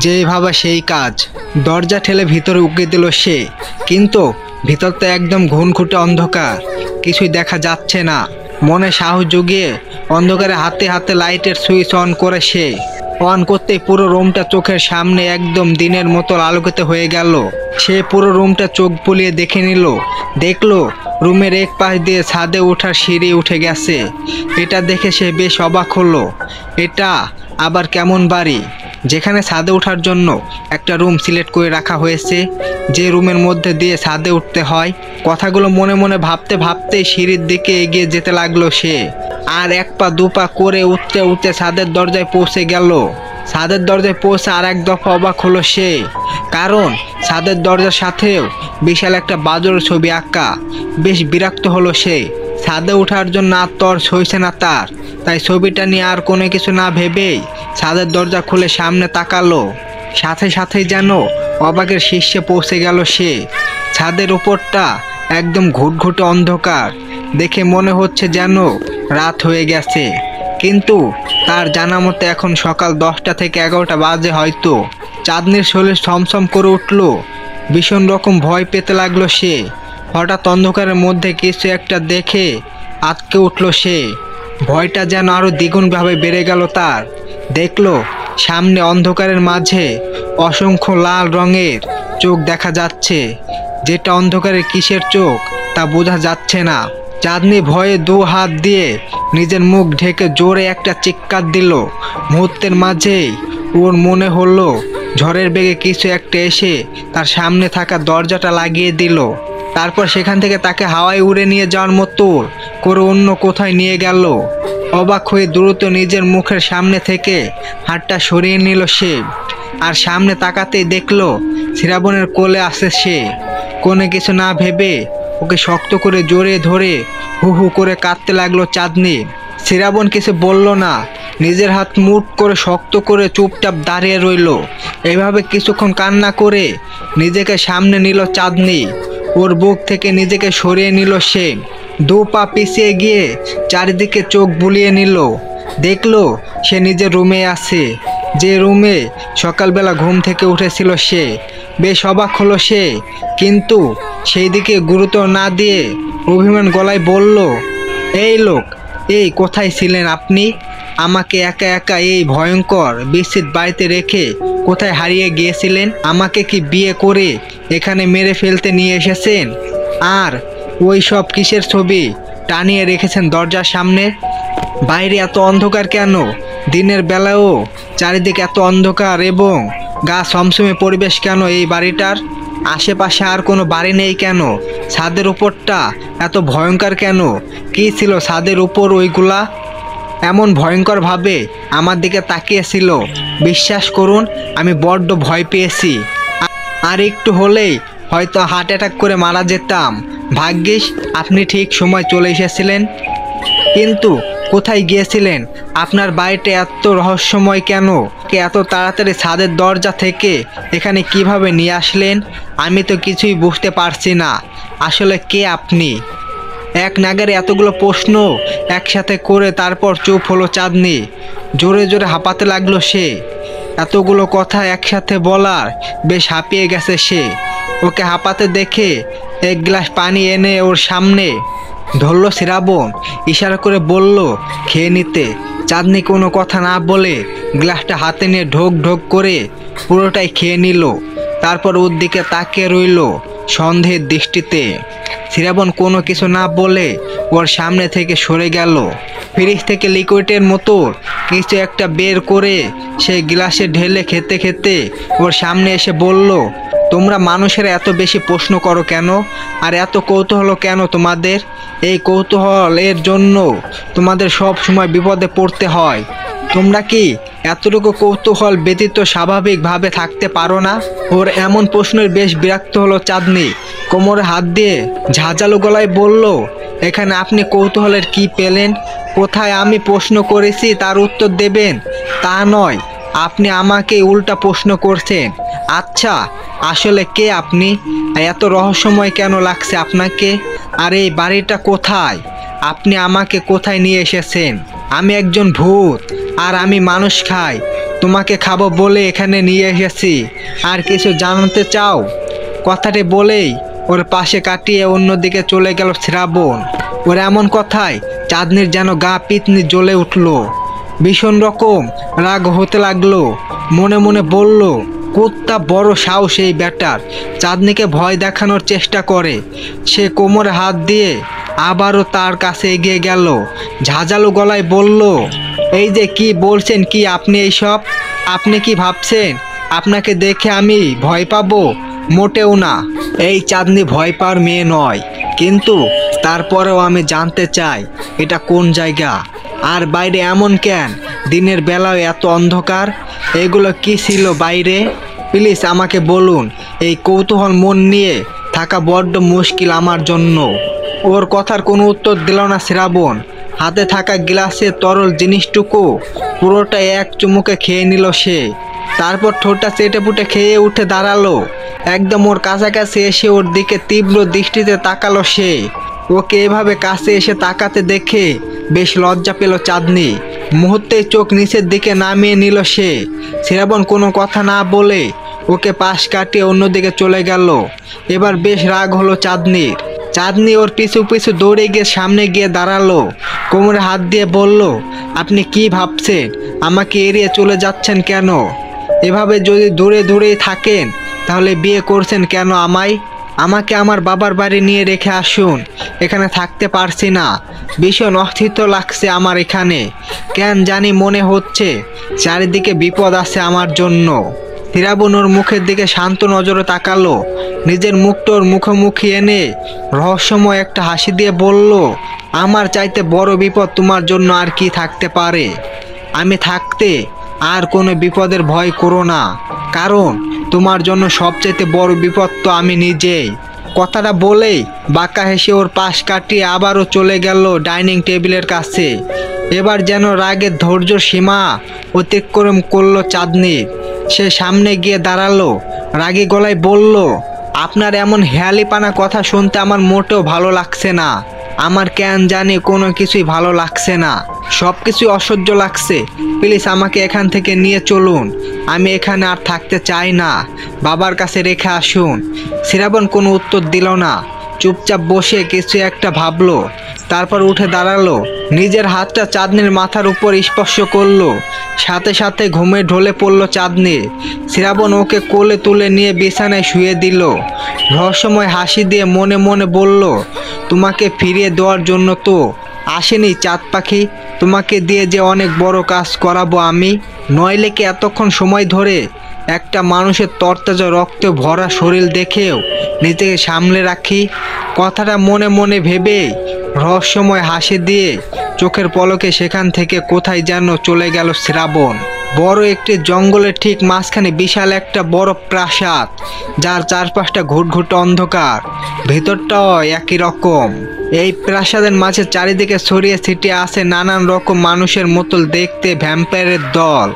Speaker 3: যেভাবে সেই কাজ, দরজা ঠেলে ভিতরে উকি দিল সে, কিন্তু ভিতরটা একদম ঘুনঘুটে অন্ধকার, কিছুই দেখা যাচ্ছে না। মনে সাহস জুগিয়ে অন্ধকারে হাতে হাতে লাইটের সুইচ অন করে সে। অন করতেই পুরো রুমটা চোখের সামনে একদম দিনের মতো আলোকিত হয়ে গেল। সে পুরো রুমটা চোখ বুলিয়ে দেখে নিল। দেখলো রুমের এক পাশ দিয়ে ছাদে ওঠার সিঁড়ি উঠে গেছে। এটা দেখে সে বেশ অবাক হলো। এটা আবার কেমন বাড়ি যেখানে ছাদে ওঠার জন্য একটা রুম সিলেক্ট করে রাখা হয়েছে, যে রুমের মধ্যে দিয়ে ছাদে উঠতে হয়? কথাগুলো মনে মনে ভাবতে ভাবতেই সিঁড়ির দিকে এগিয়ে যেতে লাগলো সে। আর এক পা দু পা করে উঠতে উঠতে ছাদের দরজায় পৌঁছে গেল। ছাদের দরজায় পৌঁছে আর এক দফা অবাক হলো সে, কারণ ছাদের দরজার সাথেও বিশাল একটা বাদুড়ের ছবি আঁকা। বেশ বিরক্ত হলো সে। ছাদে ওঠার জন্য আর তর সইছে না তার, তাই ছবিটা নিয়ে আর কোনো কিছু না ভেবেই ছাদের দরজা খুলে সামনে তাকালো। সাথে সাথেই যেন অবাকের শীর্ষে পৌঁছে গেল সে। ছাদের উপরটা একদম ঘুটঘুটে অন্ধকার, দেখে মনে হচ্ছে যেন রাত হয়ে গেছে, কিন্তু তার জানা মতে এখন সকাল 10টা থেকে 11টা বাজে হয়তো। চাঁদনির শরীর ছমছম করে উঠল, ভীষণ রকম ভয় পেতে লাগলো সে। হঠাৎ অন্ধকারের মধ্যে কিছু একটা দেখে আটকে উঠল সে। ভয়টা যেন আরো দ্বিগুণভাবে বেড়ে গেল তার। দেখলো সামনে অন্ধকারের মাঝে অসংখ্য লাল রঙের চোখ দেখা যাচ্ছে, যেটা অন্ধকারের কিসের চোখ তা বোঝা যাচ্ছে না। চাঁদনি ভয়ে 2 হাত দিয়ে নিজের মুখ ঢেকে জোরে একটা চিৎকার দিল। মুহূর্তের মাঝেই ওর মনে হলো ঝড়ের বেগে কিছু একটা এসে তার সামনে থাকা দরজাটা লাগিয়ে দিল। তারপর সেখান থেকে তাকে হাওয়ায় উড়ে নিয়ে যাওয়ার মতো করে অন্য কোথায় নিয়ে গেল। অবাক হয়ে দ্রুত নিজের মুখের সামনে থেকে হাতটা সরিয়ে নিল সে, আর সামনে তাকাতেই দেখলো শ্রাবণের কোলে আসে সে। কোনো কিছু না ভেবে ওকে শক্ত করে জড়িয়ে ধরে হু হু করে কাঁদতে লাগলো চাঁদনি। শ্রাবণ কিছু বলল না, নিজের হাত মুঠ করে শক্ত করে চুপচাপ দাঁড়িয়ে রইল। এভাবে কিছুক্ষণ কান্না করে নিজেকে সামনে নিল চাঁদনি। ওর বুক থেকে নিজেকে সরিয়ে নিল সে। দু পা পিছিয়ে গিয়ে চারিদিকে চোখ বুলিয়ে নিল। দেখলো সে নিজের রুমে আছে, যে রুমে সকালবেলা ঘুম থেকে উঠেছিল সে। বেশ অবাক হলো সে, কিন্তু সেই দিকে গুরুত্ব না দিয়ে অভিমান গলায় বলল, এই লোক, এই কোথায় ছিলেন আপনি? আমাকে একা একা এই ভয়ঙ্কর বিস্তৃত বাড়িতে রেখে কোথায় হারিয়ে গিয়েছিলেন? আমাকে কি বিয়ে করে এখানে মেরে ফেলতে নিয়ে এসেছেন? আর ওই সব কিসের ছবি টানিয়ে রেখেছেন দরজার সামনে? বাইরে এত অন্ধকার কেন? দিনের বেলাও চারিদিকে এত অন্ধকার এবং গা সমসমে পরিবেশ কেন এই বাড়িটার? আশেপাশে আর কোনো বাড়ি নেই কেন? ছাদের উপরটা এত ভয়ঙ্কর কেন? কী ছিল ছাদের উপর ওইগুলা? এমন ভয়ঙ্করভাবে আমার দিকে তাকিয়েছিল, বিশ্বাস করুন আমি বড্ড ভয় পেয়েছি। আর একটু হলেই হয়তো হার্ট অ্যাটাক করে মারা যেতাম। ভাগ্যিস আপনি ঠিক সময় চলে এসেছিলেন। কিন্তু কোথায় গিয়েছিলেন? আপনার বাড়িটা এত রহস্যময় কেন? এত তাড়াতাড়ি ছাদের দরজা থেকে এখানে কিভাবে নিয়ে আসলেন? আমি তো কিছুই বুঝতে পারছি না। আসলে কে আপনি? এক নাগারে এতগুলো প্রশ্ন একসাথে করে তারপর চুপ হলো চাঁদনি। জোরে জোরে হাঁপাতে লাগলো সে। এতগুলো কথা একসাথে বলার বেশ হাঁপিয়ে গেছে সে। ওকে হাঁপাতে দেখে এক গ্লাস পানি এনে ওর সামনে ধরল শ্রাবণ। ইশারা করে বলল খেয়ে নিতে। চাঁদনি কোনো কথা না বলে গ্লাসটা হাতে নিয়ে ঢোক ঢোক করে পুরোটাই খেয়ে নিল। তারপর ওর দিকে তাকিয়ে রইল সন্দেহের দৃষ্টিতে। শ্রাবণ কোনো কিছু না বলে ওর সামনে থেকে সরে গেল। ফ্রিজ থেকে লিকুইডের মতো কিছু একটা বের করে সেই গ্লাসে ঢেলে খেতে খেতে ওর সামনে এসে বলল, তোমরা মানুষেরা এত বেশি প্রশ্ন করো কেন? আর এত কৌতূহল কেন তোমাদের? এই কৌতূহল এর জন্য তোমাদের সব সময় বিপদে পড়তে হয়। তোমরা কি এতটুকু কৌতূহল ব্যতীত স্বাভাবিকভাবে থাকতে পারো না? ওর এমন প্রশ্নের বেশ বিরক্ত হলো চাঁদনি। কোমরে হাত দিয়ে ঝাঁঝালো গলায় বলল, এখানে আপনি কৌতূহলের কি পেলেন? কোথায় আমি প্রশ্ন করেছি তার উত্তর দেবেন তা নয়, আপনি আমাকে উল্টা প্রশ্ন করছেন। আচ্ছা, আসলে কে আপনি? এত রহস্যময় কেন লাগছে আপনাকে? আর এই বাড়িটা কোথায়? আপনি আমাকে কোথায় নিয়ে এসেছেন? আমি একজন ভূত, আর আমি মানুষ খাই। তোমাকে খাবো বলে এখানে নিয়ে এসেছি। আর কিছু জানতে চাও? কথাটি বলেই ওর পাশে কাটিয়ে অন্যদিকে চলে গেল শ্রাবণ। ওর এমন কথায় চাঁদনির যেন গা পিতনি জ্বলে উঠল। ভীষণ রকম রাগ হতে লাগলো। মনে মনে বলল, কতটা বড় সাহস এই ব্যাটার, চাঁদনিকে ভয় দেখানোর চেষ্টা করে। সে কোমরে হাত দিয়ে আবারও তার কাছে এগিয়ে গেল। ঝাঁঝালো গলায় বলল, এই যে কি বলছেন কি আপনি এইসব? আপনি কি ভাবছেন আপনাকে দেখে আমি ভয় পাবো? মোটেও না। এই চাঁদনি ভয় পাওয়ার মেয়ে নয়, কিন্তু তারপরেও আমি জানতে চাই এটা কোন জায়গা, আর বাইরে এমন কেন? দিনের বেলায় এত অন্ধকার, এগুলো কি ছিল বাইরে? প্লিজ আমাকে বলুন। এই কৌতূহল মন নিয়ে থাকা বড্ড মুশকিল আমার জন্য। ওর কথার কোনো উত্তর দিল না শ্রাবণ। হাতে থাকা গ্লাসে তরল জিনিসটুকু পুরোটাই এক চুমুকে খেয়ে নিল সে। তারপর ঠোঁটটা চেটেপুটে খেয়ে উঠে দাঁড়ালো। একদম ওর কাছাকাছি এসে ওর দিকে তীব্র দৃষ্টিতে তাকালো সে। ওকে এভাবে কাছে এসে তাকাতে দেখে বেশ লজ্জা পেল চাঁদনি। মুহূর্তেই চোখ নিচের দিকে নামিয়ে নিল সে। শ্রাবণ কোনো কথা না বলে ওকে পাশ কাটিয়ে অন্যদিকে চলে গেল। এবার বেশ রাগ হলো চাঁদনির। চাঁদনি ওর পিছু পিছু দৌড়ে গিয়ে সামনে গিয়ে দাঁড়ালো। কোমরে হাত দিয়ে বলল, আপনি কি ভাবছেন? আমাকে এড়িয়ে চলে যাচ্ছেন কেন? এভাবে যদি দূরে দূরেই থাকেন তাহলে বিয়ে করছেন কেন আমায়? আমাকে আমার বাবার বাড়ি নিয়ে রেখে আসুন। এখানে থাকতে পারছি না, ভীষণ অস্থির লাগছে আমার এখানে। কেন জানি মনে হচ্ছে চারিদিকে বিপদ আছে আমার জন্য। শ্রাবণ ওর মুখের দিকে শান্ত নজরে তাকালো, নিজের মুখটা ওর মুখোমুখি এনে রহস্যময় একটা হাসি দিয়ে বলল, আমার চাইতে বড় বিপদ তোমার জন্য আর কি থাকতে পারে? আমি থাকতে আর কোনো বিপদের ভয় করো না, কারণ তোমার জন্য সবচাইতে বড় বিপদ তো আমি নিজেই। কথাটা বলেই বাঁকা হেসে ওর পাশ কাটিয়ে আবারও চলে গেল ডাইনিং টেবিলের কাছে। এবার যেন রাগের ধৈর্য সীমা অতিক্রম করলো চাঁদনি। সে সামনে গিয়ে দাঁড়ালো, রাগী গলায় বলল, আপনার এমন হেয়ালিপানা কথা শুনতে আমার মোটেও ভালো লাগছে না। আমার কেন জানি কোনো কিছুই ভালো লাগছে না, সব কিছুই অসহ্য লাগছে। প্লিজ আমাকে এখান থেকে নিয়ে চলুন, আমি এখানে আর থাকতে চাই না, বাবার কাছে রেখে আসুন। শ্রাবণ কোনো উত্তর দিল না, চুপচাপ বসে কিছু একটা ভাবলো। তারপর উঠে দাঁড়ালো, নিজের হাতটা চাঁদনির মাথার উপর স্পর্শ করলো। সাথে সাথে ঘুমে ঢলে পড়লো চাঁদনি। শ্রাবণ ওকে কোলে তুলে নিয়ে বিছানায় শুয়ে দিল। রহস্যময় হাসি দিয়ে মনে মনে বলল, তোমাকে ফিরিয়ে দেওয়ার জন্য তো আসেনি চাঁদ পাখি, তোমাকে দিয়ে যে অনেক বড় কাজ করাবো আমি। নইলে কি এতক্ষণ সময় ধরে একটা মানুষের তরতাজা রক্তে ভরা শরীর দেখেও নিজেকে সামলে রাখি? কথাটা মনে মনে ভেবে রহস্যময় হাসি দিয়ে চোখের পলকে সেখান থেকে কোথায় যেন চলে গেল শ্রাবণ। বড় একটি জঙ্গলের ঠিক মাঝখানে বিশাল একটা বড় প্রাসাদ, যার চারপাশটা ঘুটঘুট অন্ধকার, ভেতরটাও একই রকম। এই প্রাসাদের মাঝে চারিদিকে ছড়িয়ে ছিটিয়ে আছে নানান রকম মানুষের মতো দেখতে ভ্যাম্পায়ারের দল।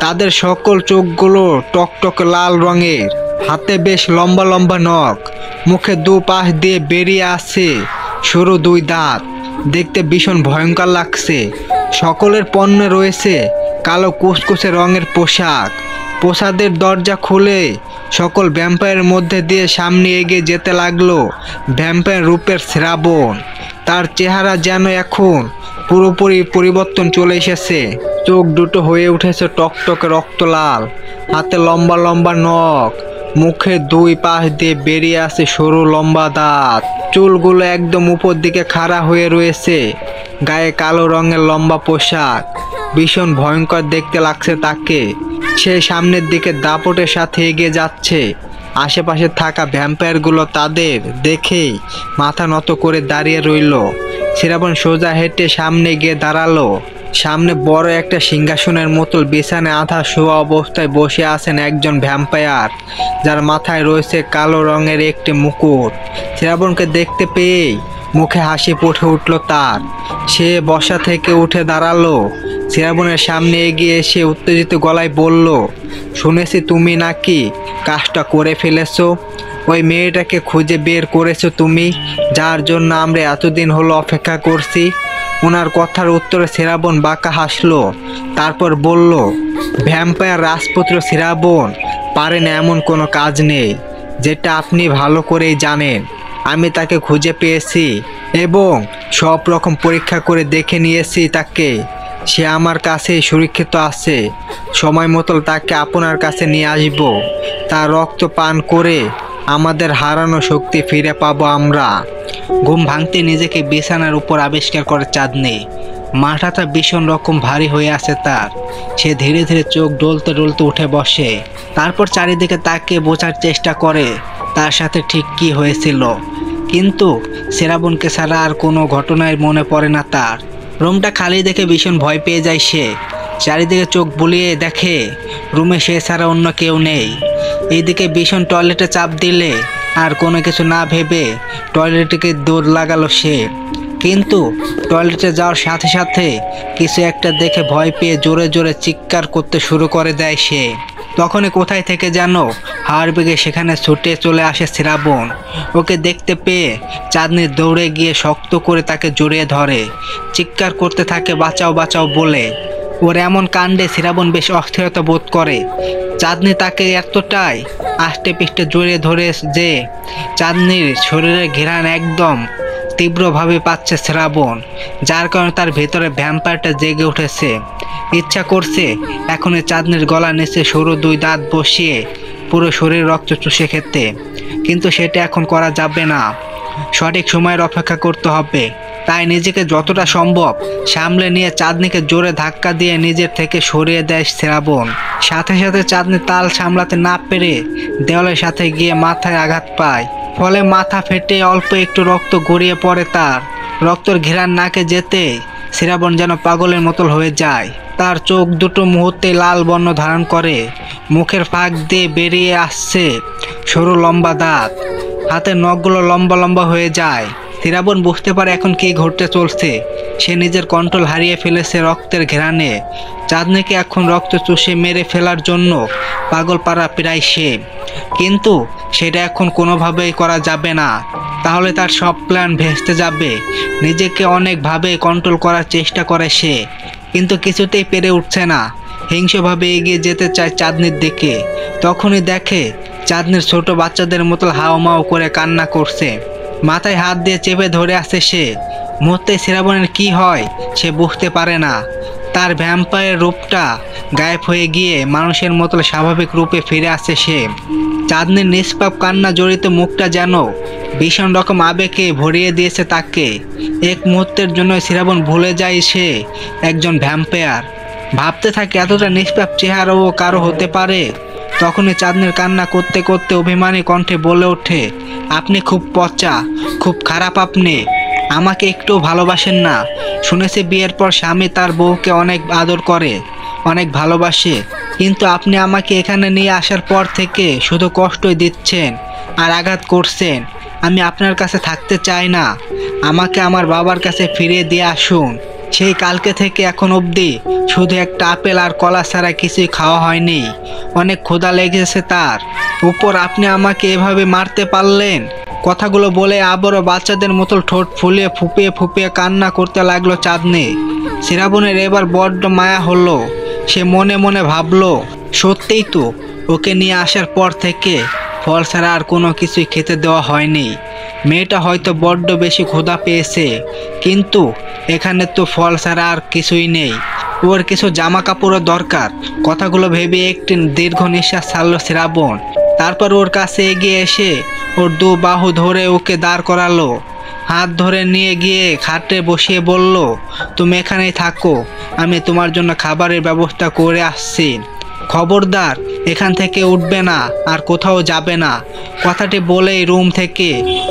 Speaker 3: তাদের সকল চোখগুলো টকটক লাল রঙের, হাতে বেশ লম্বা লম্বা নখ, মুখে দুপাশ দিয়ে বেরিয়ে আছে সরু দুই দাঁত। দেখতে ভীষণ ভয়ঙ্কর লাগছে। সকলের পণ্যে রয়েছে কালো কুচকুচে রঙের পোশাক। প্রাসাদের দরজা খুলে সকল ভ্যাম্পায়ারের মধ্যে দিয়ে সামনে এগিয়ে যেতে লাগলো ভ্যাম্পায়ার রূপের শ্রাবণ। তার চেহারা যেন এখন পুরোপুরি পরিবর্তন চলে এসেছে। চোখ দুটো হয়ে উঠেছে টকটকে রক্ত লাল, হাতে লম্বা লম্বা নখ, মুখে দুই পাশ দিয়ে বেরিয়ে আসে সরু লম্বা দাঁত। চুলগুলো একদম উপর দিকে খাড়া হয়ে রয়েছে, গায়ে কালো রঙের লম্বা পোশাক। ভীষণ ভয়ঙ্কর দেখতে লাগছে তাকে। সে সামনের দিকে দাপটের সাথে এগিয়ে যাচ্ছে। আশেপাশে থাকা ভ্যাম্পায়ারগুলো তাদের দেখেই মাথা নত করে দাঁড়িয়ে রইল। শ্রাবণ সোজা হেঁটে সামনে গিয়ে দাঁড়ালো। সামনে বড় একটা সিংহাসনের মতো বিছানায় আধা শোয়া অবস্থায় বসে আছেন একজন ভ্যাম্পায়ার, যার মাথায় রয়েছে কালো রঙের একটি মুকুট। শ্রাবণকে দেখতে পেয়েই মুখে হাসি ফুটে উঠল তার। সে বসা থেকে উঠে দাঁড়ালো, শ্রাবণের সামনে এগিয়ে এসে উত্তেজিত গলায় বলল, শুনেছি তুমি নাকি কাজটা করে ফেলেছো। ওই মেয়েটাকে খুঁজে বের করেছো তুমি, যার জন্য আমরা এতদিন হলো অপেক্ষা করছি। ওনার কথার উত্তরে শ্রাবণ বাঁকা হাসলো। তারপর বলল, ভ্যাম্পায়ার রাজপুত্র শ্রাবণ পারেন এমন কোনো কাজ নেই, যেটা আপনি ভালো করেই জানেন। আমি তাকে খুঁজে পেয়েছি এবং সব রকম পরীক্ষা করে দেখে নিয়েছি তাকে। সে আমার কাছেই সুরক্ষিত আছে। সময় মতো তাকে আপনার কাছে নিয়ে আসব। তার রক্ত পান করে আমাদের হারানো শক্তি ফিরে পাবো আমরা। ঘুম ভাঙতে নিজেকে বিছানার উপর আবিষ্কার করে চাঁদনি। মাথাটা ভীষণ রকম ভারী হয়ে আছে তার। সে ধীরে ধীরে চোখ ডলতে ডলতে উঠে বসে। তারপর চারিদিকে তাকিয়ে বোঝার চেষ্টা করে তার সাথে ঠিক কী হয়েছিল। কিন্তু শ্রাবণকে ছাড়া আর কোনো ঘটনাই মনে পড়ে না তার। রুমটা খালি দেখে ভীষণ ভয় পেয়ে যায় সে। চারিদিকে চোখ বুলিয়ে দেখে রুমে সে ছাড়া অন্য কেউ নেই। এইদিকে ভীষণ টয়লেটে চাপ দিলে আর কোনো কিছু না ভেবে টয়লেটকে দৌড় লাগালো সে। কিন্তু টয়লেটে যাওয়ার সাথে সাথে কিছু একটা দেখে ভয় পেয়ে জোরে জোরে চিৎকার করতে শুরু করে দেয় সে। তখনই কোথায় থেকে যেন হাড় বেগে সেখানে ছুটে চলে আসে শ্রাবণ। ওকে দেখতে পেয়ে চাঁদনি দৌড়ে গিয়ে শক্ত করে তাকে জড়িয়ে ধরে, চিৎকার করতে থাকে বাঁচাও বাঁচাও বলে। ওর এমন কাণ্ডে শ্রাবণ বেশ অস্থিরতা বোধ করে। চাঁদনি তাকে এতটাই আষ্টে পিষ্টে জড়িয়ে ধরে যে চাঁদনির শরীরের ঘ্রাণ একদম তীব্রভাবে পাচ্ছে শ্রাবণ, যার কারণে তার ভেতরে ভ্যাম্পায়ারটা জেগে উঠেছে। ইচ্ছা করছে এখনই চাঁদনির গলা নিচে সরু দুই দাঁত বসিয়ে পুরো শরীর রক্ত চুষে খেতে, কিন্তু সেটা এখন করা যাবে না। সঠিক সময়ের অপেক্ষা করতে হবে। তাই নিজেকে যতটা সম্ভব সামলে নিয়ে চাঁদনিকে জোরে ধাক্কা দিয়ে নিজের থেকে সরিয়ে দেয় শ্রাবণ। সাথে সাথে চাঁদনি তাল সামলাতে না পেরে দেওয়ালের সাথে গিয়ে মাথায় আঘাত পায়, ফলে মাথা ফেটে অল্প একটু রক্ত গড়িয়ে পড়ে তার। রক্তের ঘেরান নাকে যেতে শ্রাবণ যেন পাগলের মতো হয়ে যায়। তার চোখ দুটো মুহূর্তে লাল বর্ণ ধারণ করে, মুখের ফাঁক দিয়ে বেরিয়ে আসছে সরু লম্বা দাঁত, হাতের নখগুলো লম্বা লম্বা হয়ে যায়। শ্রাবণ বুঝতে পারে এখন কি ঘটতে চলছে। সে নিজের কন্ট্রোল হারিয়ে ফেলেছে রক্তের ঘেরানে। চাঁদনিকে এখন রক্ত চুষে মেরে ফেলার জন্য পাগল পাড়া প্রায় সে, কিন্তু সেটা এখন কোনোভাবেই করা যাবে না, তাহলে তার সব প্ল্যান ভেস্তে যাবে। নিজেকে অনেকভাবে কন্ট্রোল করার চেষ্টা করে সে, কিন্তু কিছুতেই পেরে উঠছে না। হিংস্রভাবে এগিয়ে যেতে চায় চাঁদনির দিকে। তখনই দেখে চাঁদনির ছোট বাচ্চাদের মতো হাওমাও করে কান্না করছে, মাথায় হাত দিয়ে চেপে ধরে আছে সে। মুহূর্তে শ্রাবণের কি হয় সে বুঝতে পারে না। তার ভ্যাম্পায়ার রূপটা গায়েব হয়ে গিয়ে মানুষের মতো স্বাভাবিক রূপে ফিরে আসে সে। চাঁদনির নিষ্পাপ কান্না জড়িত মুখটা যেন ভীষণ রকম আবেগে ভরিয়ে দিয়েছে তাকে। এক মুহূর্তের জন্য শ্রাবণ ভুলে যায় সে একজন ভ্যাম্পায়ার। ভাবতে থাকে এতটা নিষ্পাপ চেহারাও কারো হতে পারে। তখনই চাঁদনির কান্না করতে করতে অভিমানী কণ্ঠে বলে ওঠে, আপনি খুব পচা, খুব খারাপ, আপনি আমাকে একটু ভালোবাসেন না। শুনেছি বিয়ের পর স্বামী তার বউকে অনেক আদর করে, অনেক ভালোবাসে, কিন্তু আপনি আমাকে এখানে নিয়ে আসার পর থেকে শুধু কষ্টই দিচ্ছেন আর আঘাত করছেন। আমি আপনার কাছে থাকতে চাই না, আমাকে আমার বাবার কাছে ফিরিয়ে দিয়ে আসুন। সেই কালকে থেকে এখন অবধি শুধু একটা আপেল আর কলা ছাড়া কিছুই খাওয়া হয়নি। অনেক ক্ষুধা লেগেছে তার উপর, আপনি আমাকে এভাবে মারতে পারলেন। কথাগুলো বলে আবারও বাচ্চাদের মতো ঠোঁট ফুলিয়ে ফুপিয়ে ফুপিয়ে কান্না করতে লাগলো চাঁদনি। শ্রাবণের এবার বড্ড মায়া হলো। সে মনে মনে ভাবলো, সত্যিই তো ওকে নিয়ে আসার পর থেকে ফল ছাড়া আর কোনো কিছুই খেতে দেওয়া হয়নি। মেয়েটা হয়তো বড্ড বেশি ক্ষুধা পেয়েছে, কিন্তু এখানে তো ফল ছাড়া আর কিছুই নেই। ওর কিছু জামা কাপড়ের দরকার। কথাগুলো ভেবে একটি দীর্ঘ নিঃশ্বাস ছাড়ল শ্রাবণ। তারপর ওর কাছে এগিয়ে এসে ওর দু বাহু ধরে ওকে দাঁড় করালো, হাত ধরে নিয়ে গিয়ে খাটে বসিয়ে বলল, তুমি এখানেই থাকো, আমি তোমার জন্য খাবারের ব্যবস্থা করে আসছি। খবরদার এখান থেকে উঠবে না আর কোথাও যাবে না। কথাটি বলেই রুম থেকে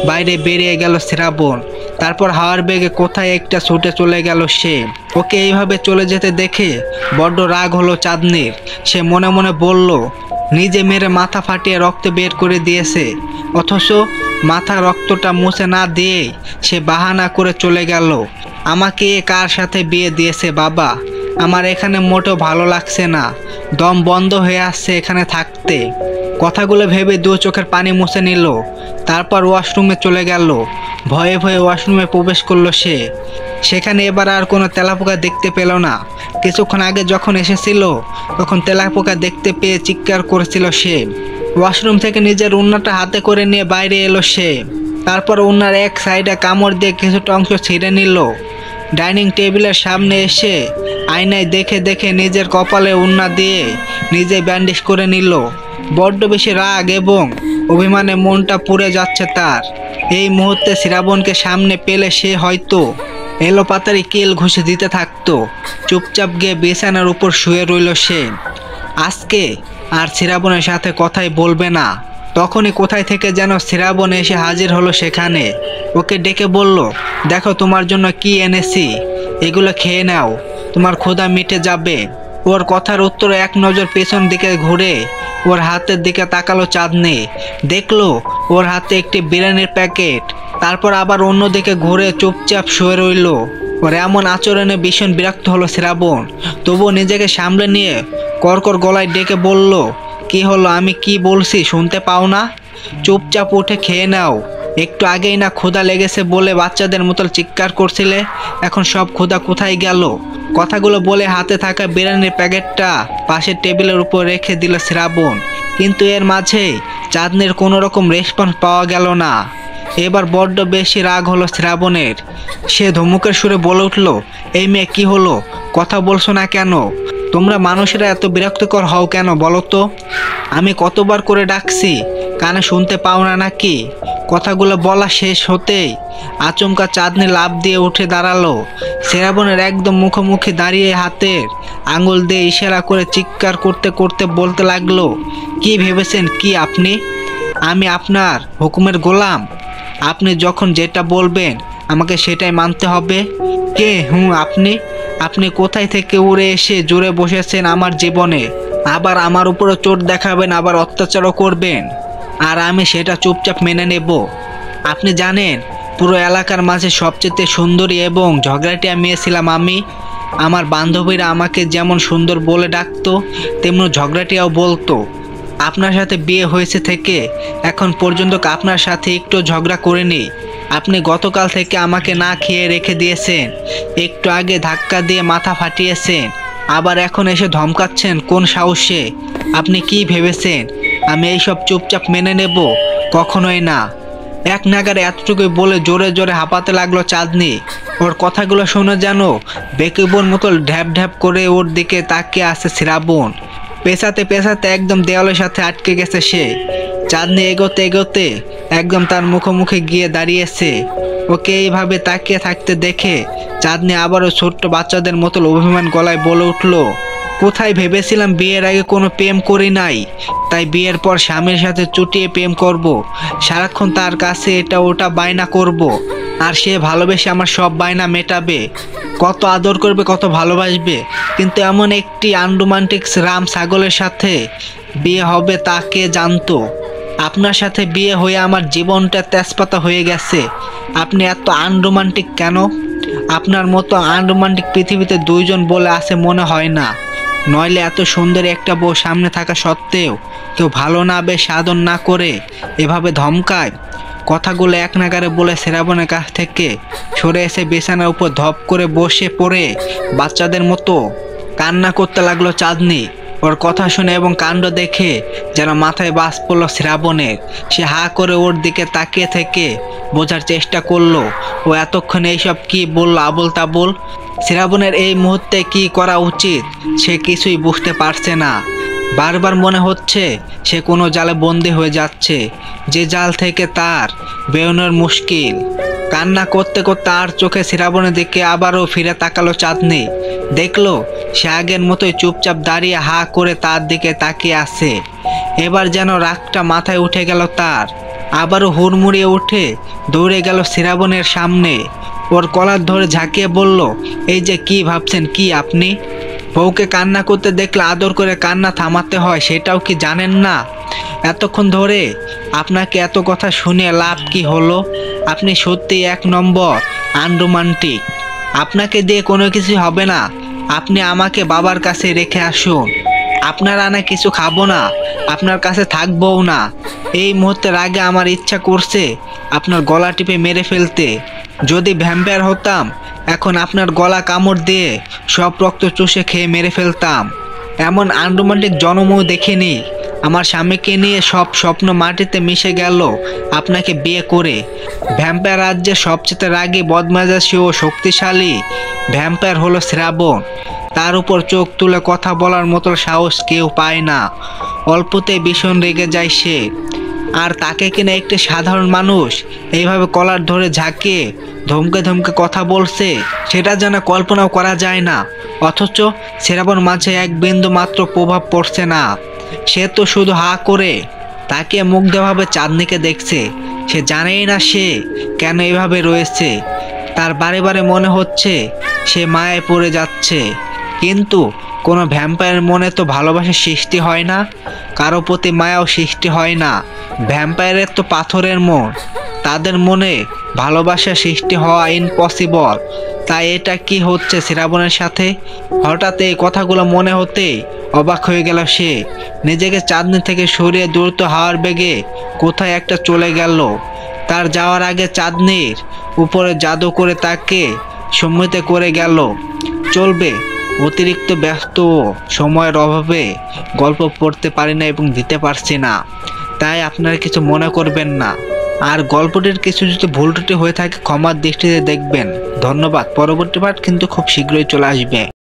Speaker 3: বাইরে বেরিয়ে গেল শ্রাবণ। তারপর হাওয়ার বেগে কোথায় একটা ছুটে চলে গেল সে। ওকে এইভাবে চলে যেতে দেখে বড্ড রাগ হলো চাঁদনির। সে মনে মনে বলল, নিজে মেরে মাথা ফাটিয়ে রক্ত বের করে দিয়েছে, অথচ মাথা রক্তটা মুছে না দিয়ে সে বাহানা করে চলে গেল। আমাকে এ কার সাথে বিয়ে দিয়েছে বাবা? আমার এখানে মোটেও ভালো লাগছে না, দম বন্ধ হয়ে আসছে এখানে থাকতে। কথাগুলো ভেবে দু চোখের পানি মুছে নিল। তারপর ওয়াশরুমে চলে গেল। ভয়ে ভয়ে ওয়াশরুমে প্রবেশ করলো সে। সেখানে এবার আর কোনো তেলাপোকা দেখতে পেল না। কিছুক্ষণ আগে যখন এসেছিল তখন তেলাপোকা দেখতে পেয়ে চিৎকার করেছিল সে। ওয়াশরুম থেকে নিজের উন্নাটা হাতে করে নিয়ে বাইরে এলো সে। তারপর উন্নার এক সাইডে কামড় দিয়ে কিছুটা অংশ ছিঁড়ে নিল। ডাইনিং টেবিলের সামনে এসে আয়নায় দেখে দেখে নিজের কপালে উন্না দিয়ে নিজে ব্যান্ডেজ করে নিল। বড্ড বেশি রাগ এবং অভিমানে মনটা পুড়ে যাচ্ছে তার। এই মুহূর্তে শ্রাবণকে সামনে পেলে সে হয়তো এলোপাতারি কিল ঘুষে দিতে থাকতো। চুপচাপ গিয়ে বিছানার উপর শুয়ে রইল সে। আজকে আর শ্রাবণের সাথে কথাই বলবে না। তখনই কোথায় থেকে যেন শ্রাবণ এসে হাজির হলো সেখানে। ওকে ডেকে বলল, দেখো তোমার জন্য কি এনেছি, এগুলো খেয়ে নাও, তোমার ক্ষুধা মিটে যাবে। ওর কথার উত্তরে এক নজর পেছন দিকে ঘুরে ওর হাতের দিকে তাকালো চাঁদনি। দেখলো ওর হাতে একটি বিরিয়ানির প্যাকেট। তারপর আবার অন্যদিকে ঘুরে চুপচাপ শুয়ে রইল। ওর এমন আচরণে ভীষণ বিরক্ত হলো শ্রাবণ। তবুও নিজেকে সামলে নিয়ে কর্কর গলায় ডেকে বলল, কি হলো, আমি কি বলছি শুনতে পাও না? চুপচাপ উঠে খেয়ে নাও। একটু আগেই না ক্ষুধা লেগেছে বলে বাচ্চাদের মতো চিৎকার করছিলে, এখন সব ক্ষুধা কোথায় গেল? কথাগুলো বলে হাতে থাকা বিরিয়ানির প্যাকেটটা পাশের টেবিলের উপর রেখে দিল শ্রাবণ। কিন্তু এর মাঝে চাঁদনির কোনো রকম রেসপন্স পাওয়া গেল না। এবার বড্ড বেশি রাগ হলো শ্রাবণের। সে ধমকের সুরে বলে উঠল, এই মেয়ে কি হলো, কথা বলছো না কেন? তোমরা মানুষেরা এত বিরক্তিকর হও কেন বলো তো? আমি কতবার করে ডাকছি, কানে শুনতে পাও না নাকি? কথাগুলো বলা শেষ হতেই আচমকা চাঁদনি লাফ দিয়ে উঠে দাঁড়ালো। শ্রাবণের একদম মুখোমুখি দাঁড়িয়ে হাতের আঙুল দিয়ে ইশারা করে চিৎকার করতে করতে বলতে লাগলো, কি ভেবেছেন কি আপনি? আমি আপনার হুকুমের গোলাম? আপনি যখন যেটা বলবেন আমাকে সেটাই মানতে হবে। কে আপনি? আপনি কোথায় থেকে উড়ে এসে জুড়ে বসেছেন আমার জীবনে? আবার আমার উপরে চোট দেখাবেন, আবার অত্যাচারও করবেন, আর আমি সেটা চুপচাপ মেনে নেব? আপনি জানেন পুরো এলাকার মাঝে সবচেয়ে সুন্দরী এবং ঝগড়াটিয়া মেয়ে ছিলাম আমি। আমার বান্ধবীরা আমাকে যেমন সুন্দর বলে ডাকতো তেমন ঝগড়াটিয়াও বলতো। আপনার সাথে বিয়ে হয়েছে থেকে এখন পর্যন্ত আপনার সাথে একটু ঝগড়া করিনি। আপনি গতকাল থেকে আমাকে না খেয়ে রেখে দিয়েছেন, একটু আগে ধাক্কা দিয়ে মাথা ফাটিয়েছেন, আবার এখন এসে ধমকাচ্ছেন কোন সাহসে? আপনি কি ভেবেছেন আমি এইসব চুপচাপ মেনে নেব? কখনোই না। এক নাগারে এতটুকুই বলে জোরে জোরে হাঁপাতে লাগলো চাঁদনি। ওর কথাগুলো শুনে যেন বেকুবের মতো ঢ্যাপ ঢ্যাপ করে ওর দিকে তাকিয়ে আসে শ্রাবণ। পেছাতে পেছাতে একদম দেওয়ালের সাথে আটকে গেছে সে। চাঁদনি এগোতে এগোতে একদম তার মুখোমুখি গিয়ে দাঁড়িয়েছে। ওকে এইভাবে তাকিয়ে থাকতে দেখে চাঁদনি আবারও ছোট্ট বাচ্চাদের মতো অভিমান গলায় বলে উঠল, কোথায় ভেবেছিলাম বিয়ের আগে কোনো প্রেম করি নাই, তাই বিয়ের পর স্বামীর সাথে চুটিয়ে প্রেম করব, সারাক্ষণ তার কাছে এটা ওটা বায়না করব, আর সে ভালোবেসে আমার সব বায়না মেটাবে, কত আদর করবে, কত ভালোবাসবে। কিন্তু এমন একটি আনরোমান্টিক রাম ছাগলের সাথে বিয়ে হবে তা কে জানতো? আপনার সাথে বিয়ে হয়ে আমার জীবনটা তেজপাতা হয়ে গেছে। আপনি এত আনরোমান্টিক কেন? আপনার মতো আনরোমান্টিক পৃথিবীতে দুইজন বলে আছে মনে হয় না। নইলে এত সুন্দর একটা বউ সামনে থাকা সত্ত্বেও কেউ ভালো না বেশ সাধন না করে এভাবে ধমকায়? কথাগুলো এক নাগারে বলে শ্রাবণের কাছ থেকে সরে এসে বিছানার উপর ধপ করে বসে পড়ে বাচ্চাদের মতো কান্না করতে লাগলো চাঁদনি। ওর কথা শুনে এবং কাণ্ড দেখে যেন মাথায় বাজ পড়ল শ্রাবণের। সে হা করে ওর দিকে তাকিয়ে থেকে বোঝার চেষ্টা করলো ও এতক্ষণ এইসব কি বলল আবোল তাবোল। শ্রাবণের এই মুহূর্তে কি করা উচিত সে কিছুই বুঝতে পারছে না। বারবার মনে হচ্ছে সে কোনো জালে বন্দী হয়ে যাচ্ছে, যে জাল থেকে তার বেরোনোর মুশকিল। কান্না করতে করতে আর চোখে শ্রাবণের দিকে আবারও ফিরে তাকালো চাঁদনি। দেখলো সে আগের মতোই চুপচাপ দাঁড়িয়ে হা করে তার দিকে তাকিয়ে আছে। এবার যেন রাগটা মাথায় উঠে গেল তার। আবারও হুড়মুড়িয়ে উঠে দৌড়ে গেল শ্রাবণের সামনে। ওর কলার ধরে ঝাঁকিয়ে বলল, এই যে কি ভাবছেন কি আপনি? বউকে কান্না করতে দেখলে আদর করে কান্না থামাতে হয় সেটাও কি জানেন না? এতক্ষণ ধরে আপনাকে এত কথা শুনে লাভ কি হলো? আপনি সত্যিই এক নম্বর আনরোমান্টিক। আপনাকে দিয়ে কোনো কিছু হবে না। আপনি আমাকে বাবার কাছে রেখে আসুন। আপনার আনা কিছু খাবো না, আপনার কাছে থাকবও না। এই মুহূর্তের আগে আমার ইচ্ছা করছে আপনার গলা টিপে মেরে ফেলতে। যদি ভ্যাম্পায়ার হতাম এখন আপনার গলা কামড় দিয়ে সব রক্ত চুষে খেয়ে মেরে ফেলতাম। এমন আনরোমান্টিক জন্মও দেখিনি। আমার স্বামীকে নিয়ে সব স্বপ্ন মাটিতে মিশে গেল আপনাকে বিয়ে করে। ভ্যাম্পায়ার রাজ্যের সবচেয়ে রাগী বদমেজাজি ও শক্তিশালী ভ্যাম্পায়ার হলো শ্রাবণ। তার উপর চোখ তুলে কথা বলার মতো সাহস কেউ পায় না। অল্পতেই ভীষণ রেগে যায় সে। আর তাকে কিনা একটি সাধারণ মানুষ এইভাবে কলার ধরে ঝাঁকিয়ে ধমকে ধমকে কথা বলছে, সেটা যেন কল্পনাও করা যায় না। অথচ শ্রাবণ মাঝে এক বিন্দু মাত্র প্রভাব পড়ছে না। সে তো শুধু হা করে তাকে মুগ্ধভাবে চাঁদনিকে দেখছে। সে জানেই না সে কেন এভাবে রয়েছে। তার বারে বারে মনে হচ্ছে সে মায়ায় পড়ে যাচ্ছে। কিন্তু কোনো ভ্যাম্পায়ারের মনে তো ভালোবাসার সৃষ্টি হয় না, কারো প্রতি মায়াও সৃষ্টি হয় না। ভ্যাম্পায়ারের তো পাথরের মন, তাদের মনে ভালোবাসা সৃষ্টি হওয়া ইম্পসিবল। তাই এটা কি হচ্ছে শ্রাবণের সাথে? হঠাৎ এই কথাগুলো মনে হতেই অবাক হয়ে গেল সে। নিজেকে চাঁদনি থেকে সরিয়ে দ্রুত হাওয়ার বেগে কোথায় একটা চলে গেল। তার যাওয়ার আগে চাঁদনির উপরে জাদু করে তাকে সম্মত করে গেল। চলবে, অতিরিক্ত ব্যস্ত সময়ের অভাবে গল্প পড়তে পারি না এবং দিতে পারছি না, তাই আপনারা কিছু মনে করবেন না। আর গল্পটির কিছু যদি ভুল ত্রুটি হয়ে থাকে ক্ষমার দৃষ্টিতে দেখবেন। ধন্যবাদ। পরবর্তী পার্ট কিন্তু খুব শীঘ্রই চলে আসবে।